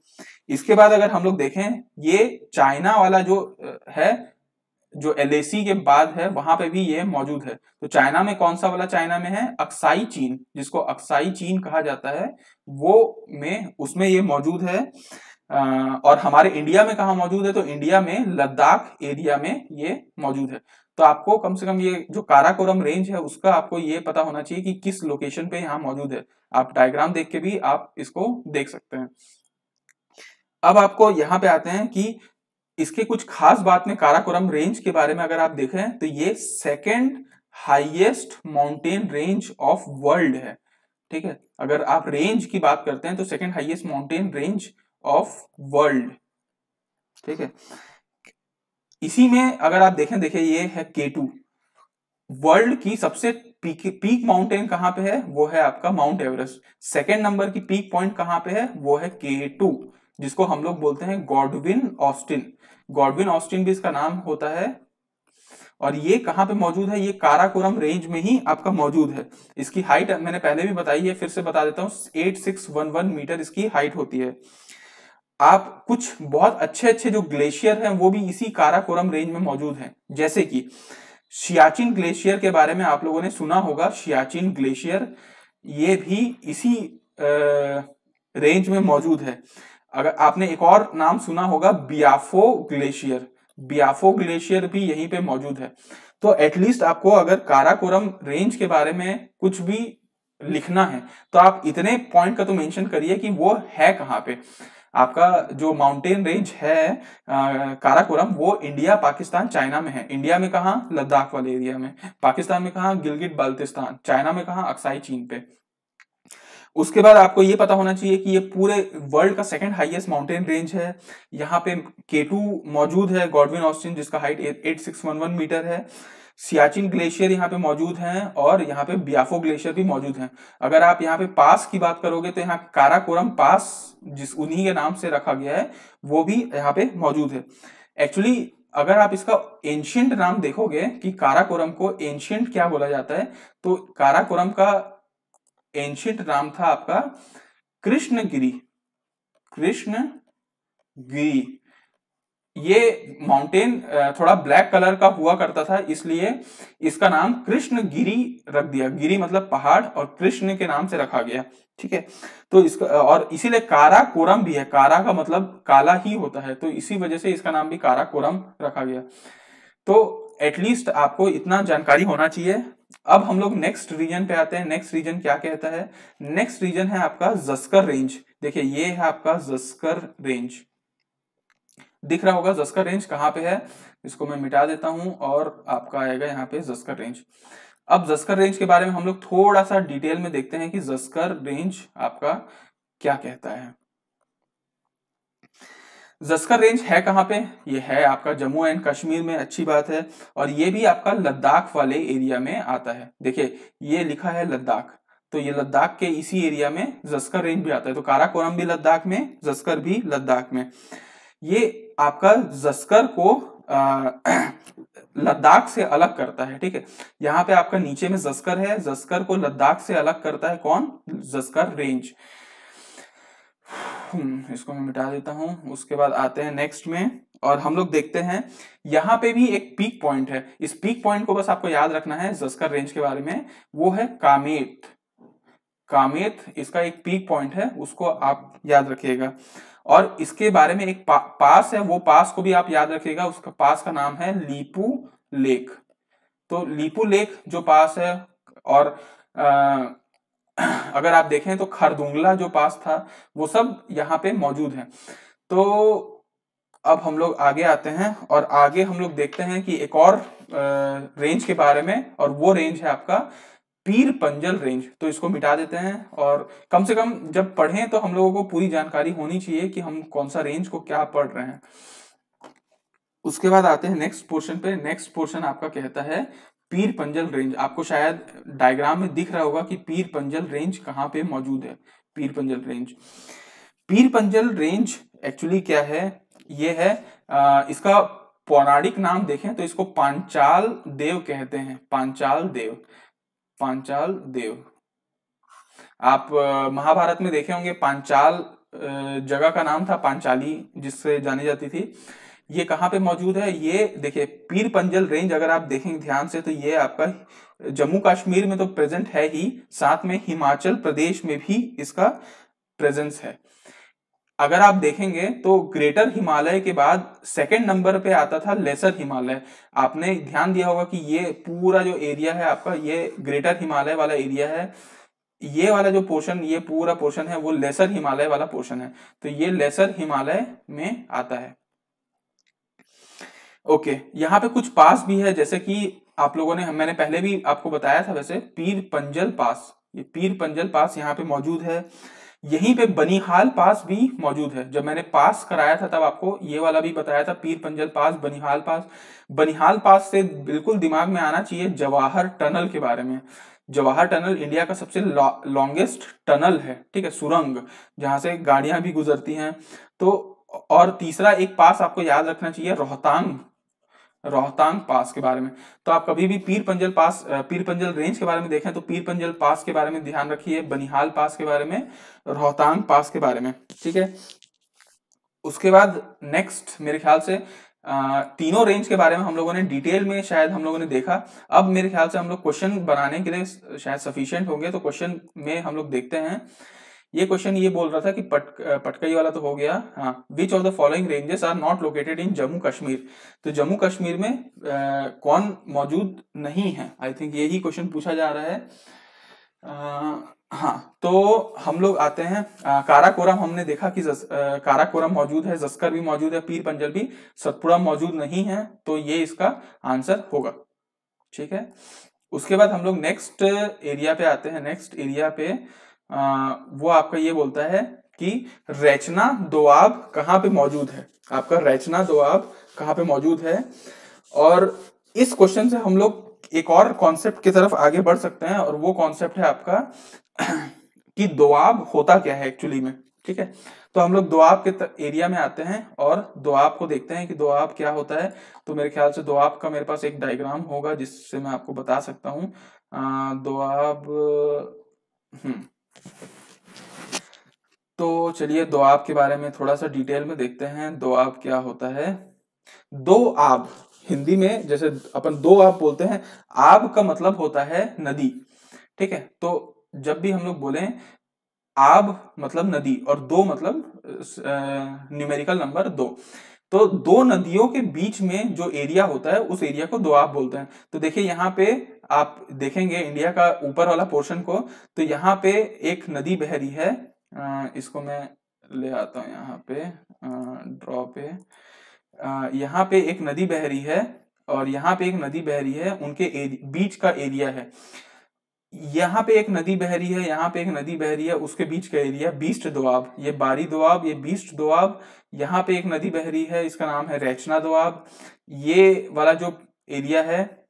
इसके बाद अगर हम लोग देखें, ये चाइना वाला जो है, जो LAC के बाद है, वहां पे भी ये मौजूद है। तो चाइना में कौन सा वाला चाइना में है, अक्साई चीन, जिसको अक्साई चीन कहा जाता है, वो में उसमें ये मौजूद है। और हमारे इंडिया में कहा मौजूद है, तो इंडिया में लद्दाख एरिया में ये मौजूद है। तो आपको कम से कम ये जो काराकोरम रेंज है उसका आपको ये पता होना चाहिए कि किस लोकेशन पे यहाँ मौजूद है। आप डायग्राम देख के भी आप इसको देख सकते हैं। अब आपको यहाँ पे आते हैं कि इसके कुछ खास बात में काराकोरम रेंज के बारे में अगर आप देखें तो ये second highest mountain range of world है, ठीक है। अगर आप रेंज की बात करते हैं तो second highest mountain range of world, ठीक है। इसी में अगर आप देखें, देखिए ये है K2, वर्ल्ड की सबसे पीक माउंटेन कहां पे है, वो है आपका माउंट एवरेस्ट। सेकेंड नंबर की पीक पॉइंट कहां पे है, वो है K2, जिसको हम लोग बोलते हैं गॉडविन ऑस्टिन। गॉडविन ऑस्टिन भी इसका नाम होता है। और ये कहां पे मौजूद है, ये काराकोरम रेंज में ही आपका मौजूद है। इसकी हाइट मैंने पहले भी बताई है, फिर से बता देता हूं, 8611 मीटर इसकी हाइट होती है। आप कुछ बहुत अच्छे अच्छे जो ग्लेशियर हैं वो भी इसी काराकोरम रेंज में मौजूद हैं, जैसे कि सियाचिन ग्लेशियर के बारे में आप लोगों ने सुना होगा। सियाचिन ग्लेशियर ये भी इसी रेंज में मौजूद है। अगर आपने एक और नाम सुना होगा बियाफो ग्लेशियर, बियाफो ग्लेशियर भी यहीं पे मौजूद है। तो एटलीस्ट आपको अगर काराकोरम रेंज के बारे में कुछ भी लिखना है तो आप इतने पॉइंट का तो मेंशन करिए कि वो है कहाँ पे। आपका जो माउंटेन रेंज है काराकोरम, वो इंडिया, पाकिस्तान, चाइना में है। इंडिया में कहाँ? लद्दाख वाले एरिया में। पाकिस्तान में कहाँ? गिलगिट बाल्टिस्तान। चाइना में कहाँ? अक्साई चीन पे। उसके बाद आपको ये पता होना चाहिए कि ये पूरे वर्ल्ड का सेकंड हाईएस्ट माउंटेन रेंज है। यहाँ पे केटू मौजूद है, गॉडविन ऑस्टिन, जिसका हाइट 8611 मीटर है। सियाचिन ग्लेशियर यहाँ पे मौजूद हैं और यहाँ पे बियाफो ग्लेशियर भी मौजूद हैं। अगर आप यहाँ पे पास की बात करोगे तो यहाँ काराकोरम पास, जिस उन्हीं के नाम से रखा गया है, वो भी यहाँ पे मौजूद है। एक्चुअली अगर आप इसका एंशियंट नाम देखोगे कि काराकोरम को एंशियंट क्या बोला जाता है, तो काराकोरम का एंशियंट नाम था आपका कृष्णगिरी। कृष्णगिरी। ये माउंटेन थोड़ा ब्लैक कलर का हुआ करता था, इसलिए इसका नाम कृष्णगिरी रख दिया। गिरी मतलब पहाड़ और कृष्ण के नाम से रखा गया। ठीक है, तो इसका और इसीलिए काराकोरम भी है। कारा का मतलब काला ही होता है, तो इसी वजह से इसका नाम भी काराकोरम रखा गया। तो एटलीस्ट आपको इतना जानकारी होना चाहिए। अब हम लोग नेक्स्ट रीजन पे आते हैं। नेक्स्ट रीजन क्या कहता है? नेक्स्ट रीजन है आपका जस्कर रेंज। देखिए ये है आपका जस्कर रेंज, दिख रहा होगा जस्कर रेंज कहाँ पे है। इसको मैं मिटा देता हूं और आपका आएगा यहाँ पे जस्कर रेंज। अब जस्कर रेंज के बारे में हम लोग थोड़ा सा डिटेल में देखते हैं कि जस्कर रेंज आपका क्या कहता है। जस्कर रेंज है कहाँ पे? ये है आपका जम्मू एंड कश्मीर में, अच्छी बात है। और ये भी आपका लद्दाख वाले एरिया में आता है। देखिए ये लिखा है लद्दाख, तो ये लद्दाख के इसी एरिया में जस्कर रेंज भी आता है। तो काराकोरम भी लद्दाख में, जस्कर भी लद्दाख में। ये आपका जस्कर को लद्दाख से अलग करता है। ठीक है, यहाँ पे आपका नीचे में जस्कर है, जस्कर को लद्दाख से अलग करता है कौन? जस्कर रेंज। इसको मैं मिटा देता हूं। उसके बाद आते हैं नेक्स्ट में और हम लोग देखते हैं यहाँ पे भी एक पीक पॉइंट है। इस पीक पॉइंट को बस आपको याद रखना है जस्कर रेंज के बारे में, वो है कामेत। कामेत इसका एक पीक पॉइंट है, उसको आप याद रखिएगा। और इसके बारे में एक पास है, वो पास को भी आप याद रखिएगा। उसका पास का नाम है लीपू लेक। तो लीपू लेक जो पास है, और अगर आप देखें तो खरदुंगला जो पास था, वो सब यहाँ पे मौजूद है। तो अब हम लोग आगे आते हैं और आगे हम लोग देखते हैं कि एक और रेंज के बारे में, और वो रेंज है आपका पीर पंजल रेंज। तो इसको मिटा देते हैं और कम से कम जब पढ़ें तो हम लोगों को पूरी जानकारी होनी चाहिए कि हम कौन सा रेंज को क्या पढ़ रहे हैं। उसके बाद आते हैं नेक्स्ट पोर्शन पे। नेक्स्ट पोर्शन आपका कहता है पीर पंजल रेंज। आपको शायद डायग्राम में दिख रहा होगा कि पीर पंजल रेंज कहाँ पे मौजूद है। पीर पंजल रेंज, पीर पंजल रेंज एक्चुअली क्या है? ये है इसका पौराणिक नाम देखें तो इसको पांचाल देव कहते हैं। पांचाल देव, पांचाल देव। आप महाभारत में देखे होंगे पांचाल जगह का नाम था पांचाली, जिससे जानी जाती थी। ये कहाँ पे मौजूद है? ये देखिए पीर पंजल रेंज अगर आप देखेंगे ध्यान से तो ये आपका जम्मू कश्मीर में तो प्रेजेंट है ही, साथ में हिमाचल प्रदेश में भी इसका प्रेजेंस है। अगर आप देखेंगे तो ग्रेटर हिमालय के बाद सेकंड नंबर पे आता था लेसर हिमालय। आपने ध्यान दिया होगा कि ये पूरा जो एरिया है आपका, ये ग्रेटर हिमालय वाला एरिया है। ये वाला जो पोर्शन, ये पूरा पोर्शन है वो लेसर हिमालय वाला पोर्शन है। तो ये लेसर हिमालय में आता है। ओके, यहाँ पे कुछ पास भी है, जैसे कि आप लोगों ने, मैंने पहले भी आपको बताया था वैसे, पीर पंजल पास। ये पीर पंजल पास यहाँ पे मौजूद है। यहीं पे बनिहाल पास भी मौजूद है। जब मैंने पास कराया था तब आपको ये वाला भी बताया था, पीर पंजल पास, बनिहाल पास। बनिहाल पास से बिल्कुल दिमाग में आना चाहिए जवाहर टनल के बारे में। जवाहर टनल इंडिया का सबसे लॉन्गेस्ट टनल है। ठीक है, सुरंग, जहां से गाड़ियां भी गुजरती हैं। तो और तीसरा एक पास आपको याद रखना चाहिए, रोहतांग, रोहतांग पास के बारे में। तो आप कभी भी पीर पंजल पास, पीर पंजल रेंज के बारे में देखें तो पीर पंजल पास के बारे में ध्यान रखिए, बनिहाल पास के बारे में, रोहतांग पास के बारे में। ठीक है, उसके बाद नेक्स्ट मेरे ख्याल से तीनों रेंज के बारे में हम लोगों ने डिटेल में शायद हम लोगों ने देखा। अब मेरे ख्याल से हम लोग क्वेश्चन बनाने के लिए शायद सफिशिएंट होंगे, तो क्वेश्चन में हम लोग देखते हैं। ये क्वेश्चन ये बोल रहा था कि पटकई वाला तो हो गया। हाँ, which of the following ranges are not located in Jammu Kashmir. तो जम्मू कश्मीर में कौन मौजूद नहीं है, आई थिंक यही क्वेश्चन पूछा जा रहा है। हाँ, तो हम लोग आते हैं काराकोरम। हमने देखा कि काराकोरम मौजूद है, जस्कर भी मौजूद है, पीर पंजल भी, सतपुड़ा मौजूद नहीं है, तो ये इसका आंसर होगा। ठीक है, उसके बाद हम लोग नेक्स्ट एरिया पे आते हैं। नेक्स्ट एरिया पे वो आपका ये बोलता है कि रचना दोआब कहाँ पे मौजूद है। आपका रचना दोआब कहाँ पे मौजूद है, और इस क्वेश्चन से हम लोग एक और कॉन्सेप्ट की तरफ आगे बढ़ सकते हैं, और वो कॉन्सेप्ट है आपका कि दोआब होता क्या है एक्चुअली में। ठीक है, तो हम लोग दोआब के एरिया में आते हैं और दोआब को देखते हैं कि दोआब क्या होता है। तो मेरे ख्याल से दोआब का मेरे पास एक डायग्राम होगा जिससे मैं आपको बता सकता हूँ। दोआब, तो चलिए दोआब के बारे में थोड़ा सा डिटेल में देखते हैं, दोआब क्या होता है। दो आब, हिंदी में जैसे अपन दो आब बोलते हैं, आब का मतलब होता है नदी। ठीक है, तो जब भी हम लोग बोले आब मतलब नदी और दो मतलब न्यूमेरिकल नंबर 2, तो दो नदियों के बीच में जो एरिया होता है उस एरिया को दोआब बोलते हैं। तो देखिए यहाँ पे आप देखेंगे इंडिया का ऊपर वाला पोर्शन को, तो यहाँ पे एक नदी बह रही है। इसको मैं ले आता हूँ यहाँ पे ड्रॉ पे। यहाँ पे एक नदी बह रही है और यहाँ पे एक नदी बह रही है, उनके बीच का एरिया है। यहाँ पे एक नदी बह रही है, यहाँ पे एक नदी बह रही है, उसके बीच का एरिया बीस्ट दोआब, ये बारी दोआब, ये बीस्ट दोआब। यहाँ पे एक नदी बह रही है, इसका नाम है रचना दोआब। ये वाला जो एरिया है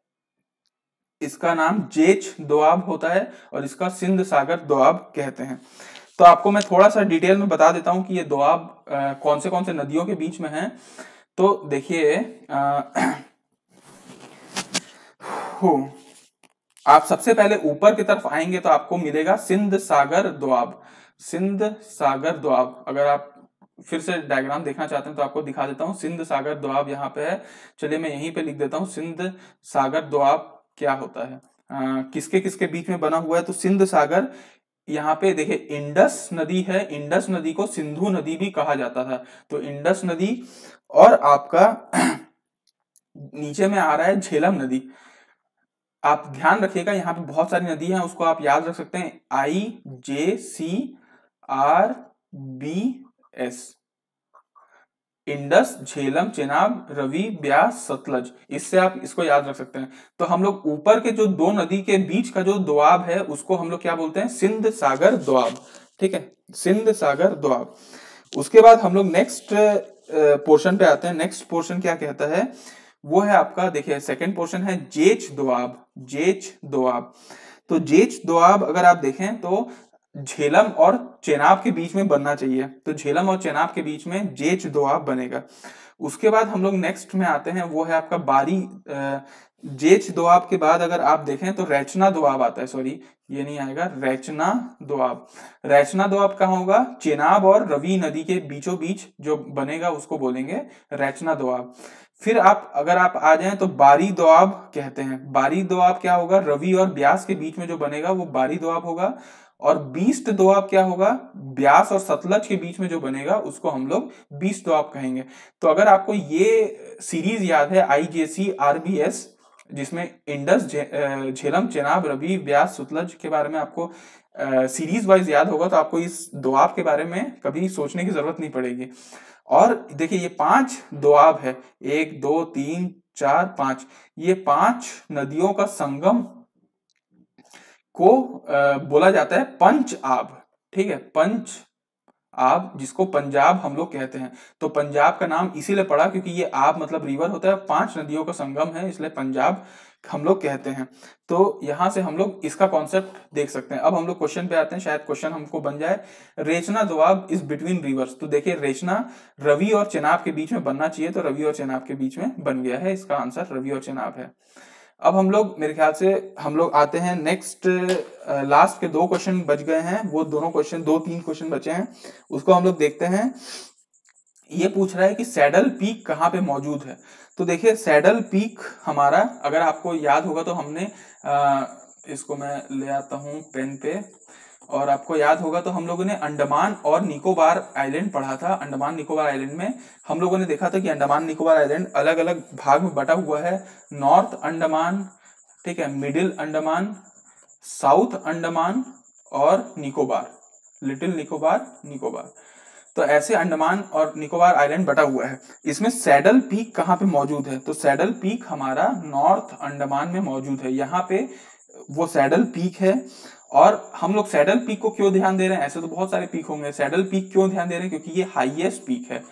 इसका नाम जेच दोआब होता है, और इसका सिंध सागर दोआब कहते हैं। तो आपको मैं थोड़ा सा डिटेल में बता देता हूं कि ये दोआब कौन से नदियों के बीच में है। तो देखिए आप सबसे पहले ऊपर की तरफ आएंगे तो आपको मिलेगा सिंध सागर दोआब। सिंध सागर दोआब, अगर आप फिर से डायग्राम देखना चाहते हैं तो आपको दिखा देता हूँ। सिंध सागर दोआब यहाँ पे है, चलिए मैं यहीं पे लिख देता हूँ सिंध सागर दोआब क्या होता है, किसके किसके बीच में बना हुआ है। तो सिंध सागर, यहाँ पे देखिए इंडस नदी है, इंडस नदी को सिंधु नदी भी कहा जाता था। तो इंडस नदी, और आपका नीचे में आ रहा है झेलम नदी। आप ध्यान रखिएगा यहाँ पे बहुत सारी नदी हैं, उसको आप याद रख सकते हैं, IJCRBS, इंडस, झेलम, चेनाब, रवि, ब्यास, सतलज। इससे आप इसको याद रख सकते हैं। तो हम लोग ऊपर के जो दो नदी के बीच का जो दोआब है उसको हम लोग क्या बोलते हैं, सिंध सागर दोआब। ठीक है, सिंध सागर दोआब। उसके बाद हम लोग नेक्स्ट पोर्शन पे आते हैं। नेक्स्ट पोर्शन क्या कहता है, वो है आपका, देखिए सेकंड पोर्शन है जेच दोआब। जेच दोआब, तो जेच दोआब अगर आप देखें तो झेलम और चेनाब के बीच में बनना चाहिए, तो झेलम और चेनाब के बीच में जेच दोआब बनेगा। उसके बाद हम लोग नेक्स्ट में आते हैं, वो है आपका बारी। जेच दोआब के बाद अगर आप देखें तो रचना दोआब आता है, सॉरी ये नहीं आएगा, रचना दोआब। रचना दोआब कहाँ होगा, चेनाब और रवि नदी के बीचों बीच जो बनेगा उसको बोलेंगे रचना दोआब। फिर आप अगर आप आ जाएं तो बारी दोआब कहते हैं। बारी दोआब क्या होगा, रवि और ब्यास के बीच में जो बनेगा वो बारी दोआब होगा। और बीस्ट दोआब क्या होगा, ब्यास और सतलज के बीच में जो बनेगा उसको हम लोग बीस्ट दोआब कहेंगे। तो अगर आपको ये सीरीज याद है IJCRBS, जिसमें इंडस, झेलम, चेनाब, रवि, ब्यास, सतलज के बारे में आपको सीरीज वाइज याद होगा, तो आपको इस दोआब के बारे में कभी सोचने की जरूरत नहीं पड़ेगी। और देखिए ये 5 दोआब है, 1 2 3 4 5, ये 5 नदियों का संगम को बोला जाता है पंच आब। ठीक है, पंच आब, जिसको पंजाब हम लोग कहते हैं। तो पंजाब का नाम इसीलिए पड़ा क्योंकि ये आब मतलब रिवर होता है, 5 नदियों का संगम है, इसलिए पंजाब हम लोग कहते हैं। तो यहां से हम लोग इसका कॉन्सेप्ट देख सकते हैं। अब हम लोग क्वेश्चन पे आते हैं, शायद क्वेश्चन हमको बन जाए, रेचना दोआब इज बिटवीन रिवर्स। तो देखिए रेचना रवि और चेनाब के बीच में बनना चाहिए, तो रवि और चेनाब के बीच में बन गया है, इसका आंसर रवि और चेनाब है। अब हम लोग, मेरे ख्याल से हम लोग आते हैं नेक्स्ट, लास्ट के 2 क्वेश्चन बच गए हैं, वो दोनों क्वेश्चन, 2-3 क्वेश्चन बचे हैं, उसको हम लोग देखते हैं। ये पूछ रहा है कि सैडल पीक कहाँ पे मौजूद है। तो देखिए सैडल पीक हमारा, अगर आपको याद होगा तो हमने इसको मैं ले आता हूँ पेन पे, और आपको याद होगा तो हम लोगों ने अंडमान और निकोबार आइलैंड पढ़ा था। अंडमान निकोबार आइलैंड में हम लोगों ने देखा था कि अंडमान निकोबार आइलैंड अलग अलग भाग में बटा हुआ है। नॉर्थ अंडमान, ठीक है, मिडिल अंडमान, साउथ अंडमान और निकोबार, लिटिल निकोबार, निकोबार। तो ऐसे अंडमान और निकोबार आइलैंड बटा हुआ है। इसमें सैडल पीक कहाँ पे मौजूद है? तो सैडल पीक हमारा नॉर्थ अंडमान में मौजूद है। यहाँ पे वो सैडल पीक है। और हम लोग सैडल पीक को क्यों ध्यान दे रहे हैं? ऐसे तो बहुत सारे पीक होंगे, सैडल पीक क्यों ध्यान दे रहे हैं? क्योंकि ये हाईएस्ट पीक है,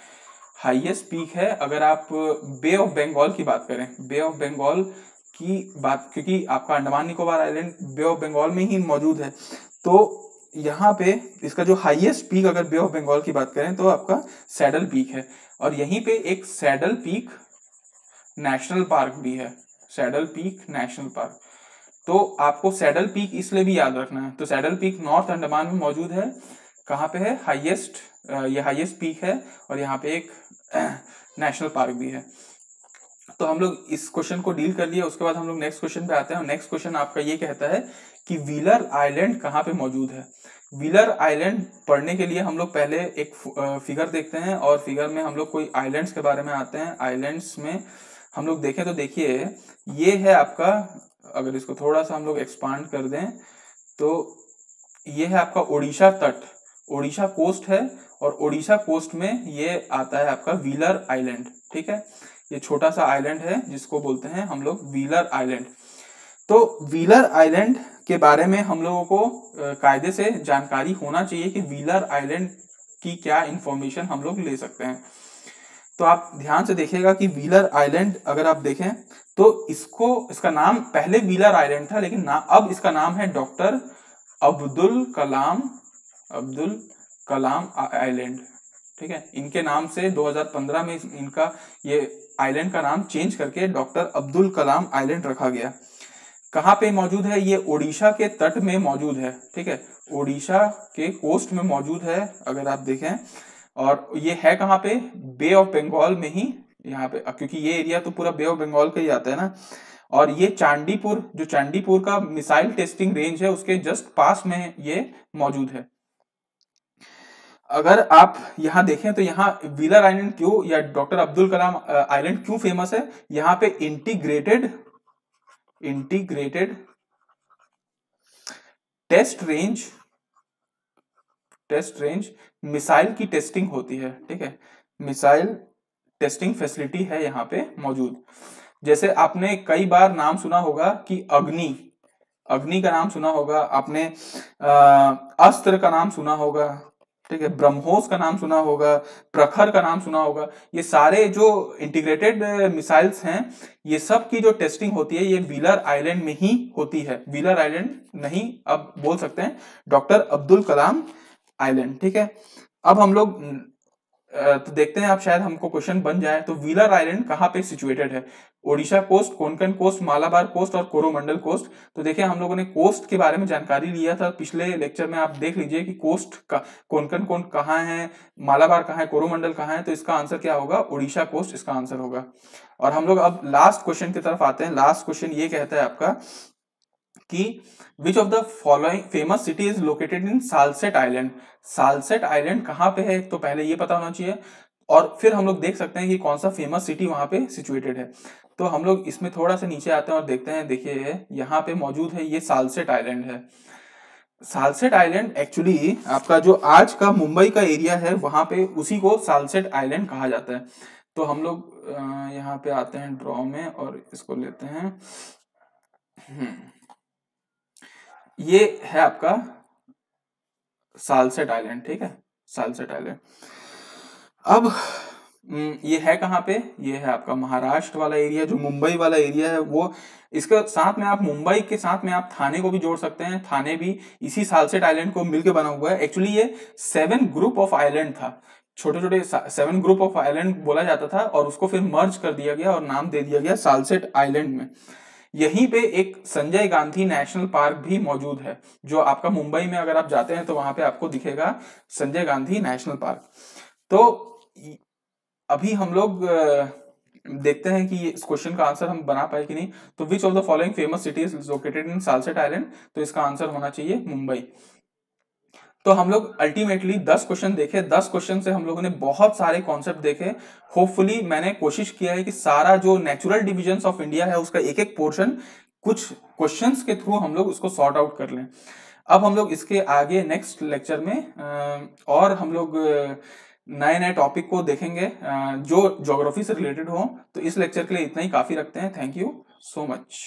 हाईएस्ट पीक है। अगर आप बे ऑफ बंगाल की बात करें, बे ऑफ बंगाल की बात, क्योंकि आपका Andaman Nicobar island bay of Bengal में ही मौजूद है, तो यहाँ पे इसका जो हाईएस्ट पीक अगर बे ऑफ बंगाल की बात करें तो आपका सैडल पीक है। और यहीं पे एक सैडल पीक नेशनल पार्क भी है, सैडल पीक नेशनल पार्क। तो आपको सैडल पीक इसलिए भी याद रखना है। तो सैडल पीक नॉर्थ अंडमान में मौजूद है। कहाँ पे है? हाईएस्ट, ये हाईएस्ट पीक है और यहाँ पे एक नेशनल पार्क भी है। तो हम लोग इस क्वेश्चन को डील कर लिया। उसके बाद हम लोग नेक्स्ट क्वेश्चन पे आते हैं। नेक्स्ट क्वेश्चन आपका ये कहता है कि व्हीलर आइलैंड कहाँ पे मौजूद है। व्हीलर आइलैंड पढ़ने के लिए हम लोग पहले एक फिगर देखते हैं और फिगर में हम लोग कोई आइलैंड्स के बारे में आते हैं। आइलैंड्स में हम लोग देखें तो देखिए ये है आपका, अगर इसको थोड़ा सा हम लोग एक्सपांड कर दें तो ये है आपका उड़ीसा तट, उड़ीसा कोस्ट है। और उड़ीसा कोस्ट में ये आता है आपका व्हीलर आइलैंड, ठीक है। ये छोटा सा आइलैंड है जिसको बोलते हैं हम लोग व्हीलर आइलैंड। तो व्हीलर आइलैंड के बारे में हम लोगों को कायदे से जानकारी होना चाहिए कि व्हीलर आइलैंड की क्या इंफॉर्मेशन हम लोग ले सकते हैं। तो आप ध्यान से देखिएगा कि व्हीलर आइलैंड अगर आप देखें तो इसका नाम पहले व्हीलर आइलैंड था, लेकिन अब इसका नाम है डॉक्टर अब्दुल कलाम आइलैंड, ठीक है। इनके नाम से 2015 में इनका ये आइलैंड का नाम चेंज करके डॉक्टर अब्दुल कलाम आइलैंड रखा गया। कहाँ पे मौजूद है? ये ओडिशा के तट में मौजूद है, ठीक है, ओडिशा के कोस्ट में मौजूद है अगर आप देखें। और ये है कहाँ पे? बे ऑफ बंगाल में ही, यहाँ पे, क्योंकि ये एरिया तो पूरा बे ऑफ बंगाल का ही आता है ना। और ये चांदीपुर, जो चांदीपुर का मिसाइल टेस्टिंग रेंज है उसके जस्ट पास में ये मौजूद है। अगर आप यहाँ देखें तो यहाँ व्हीलर आइलैंड क्यों या डॉक्टर अब्दुल कलाम आइलैंड क्यों फेमस है? यहाँ पे इंटीग्रेटेड टेस्ट रेंज मिसाइल की टेस्टिंग होती है, ठीक है। मिसाइल टेस्टिंग फैसिलिटी है यहाँ पे मौजूद। जैसे आपने कई बार नाम सुना होगा कि अग्नि का नाम सुना होगा आपने, अस्त्र का नाम सुना होगा, ठीक है, ब्रह्मोस का नाम सुना होगा, प्रखर का नाम सुना होगा। ये सारे जो इंटीग्रेटेड मिसाइल्स हैं, ये सब की जो टेस्टिंग होती है ये व्हीलर आइलैंड में ही होती है। व्हीलर आइलैंड नहीं, अब बोल सकते हैं डॉक्टर अब्दुल कलाम आइलैंड, ठीक है। अब हम लोग तो देखते हैं, आप शायद हमको क्वेश्चन बन जाए। तो व्हीलर आइलैंड कहाँ पे सिचुएटेड है? Odisha coast, Konkan coast, Malabar coast और कोरोमंडल कोस्ट। तो देखिए हम लोगों ने कोस्ट के बारे में जानकारी लिया था पिछले लेक्चर में। आप देख लीजिए कि कोस्ट का कोंकण कोस्ट कहाँ है, मालाबार कहाँ है, कोरोमंडल कहाँ है। तो इसका आंसर क्या होगा? ओडिशा कोस्ट इसका आंसर होगा। और हम लोग अब लास्ट क्वेश्चन की तरफ आते हैं। लास्ट क्वेश्चन ये कहता है आपका कि which of the following famous city is located in Salcete island. Salcete island कहाँ पे है तो पहले ये पता होना चाहिए, और फिर हम लोग देख सकते हैं कि कौन सा फेमस सिटी वहां पे सिचुएटेड है। तो हम लोग इसमें थोड़ा सा नीचे आते हैं और देखते हैं। देखिए यहाँ पे मौजूद है, ये सालसेट आइलैंड है। सालसेट आइलैंड एक्चुअली आपका जो आज का मुंबई का एरिया है वहां पे उसी को सालसेट आइलैंड कहा जाता है। तो हम लोग यहाँ पे आते हैं ड्रॉ में और इसको लेते हैं। ये है आपका सालसेट आइलैंड, ठीक है, सालसेट आइलैंड। अब ये है कहाँ पे? ये है आपका महाराष्ट्र वाला एरिया, जो मुंबई वाला एरिया है वो। इसके साथ में आप मुंबई के साथ में आप थाने को भी जोड़ सकते हैं। थाने भी इसी सालसेट आइलैंड को मिलकर बना हुआ है। एक्चुअली ये 7 ग्रुप ऑफ आइलैंड था, छोटे छोटे 7 ग्रुप ऑफ आइलैंड बोला जाता था, और उसको फिर मर्ज कर दिया गया और नाम दे दिया गया सालसेट आइलैंड में। यहीं पे एक संजय गांधी नेशनल पार्क भी मौजूद है, जो आपका मुंबई में अगर आप जाते हैं तो वहां पे आपको दिखेगा संजय गांधी नेशनल पार्क। तो अभी हम लोग देखते हैं कि इस क्वेश्चन का आंसर हम बना पाए कि नहीं। तो विच of the following famous cities located in Salcete island, तो इसका आंसर होना चाहिए मुंबई। तो हम लोग अल्टीमेटली 10 क्वेश्चन देखे, 10 क्वेश्चन से हम लोगों ने बहुत सारे कॉन्सेप्ट देखे। होपफुली मैंने कोशिश किया है कि सारा जो नेचुरल डिविजन्स ऑफ इंडिया है उसका एक एक पोर्शन कुछ क्वेश्चंस के थ्रू हम लोग उसको सॉर्ट आउट कर लें। अब हम लोग इसके आगे नेक्स्ट लेक्चर में और हम लोग नए नए टॉपिक को देखेंगे जो ज्योग्राफी से रिलेटेड हो। तो इस लेक्चर के लिए इतना ही काफी रखते हैं। Thank you so much.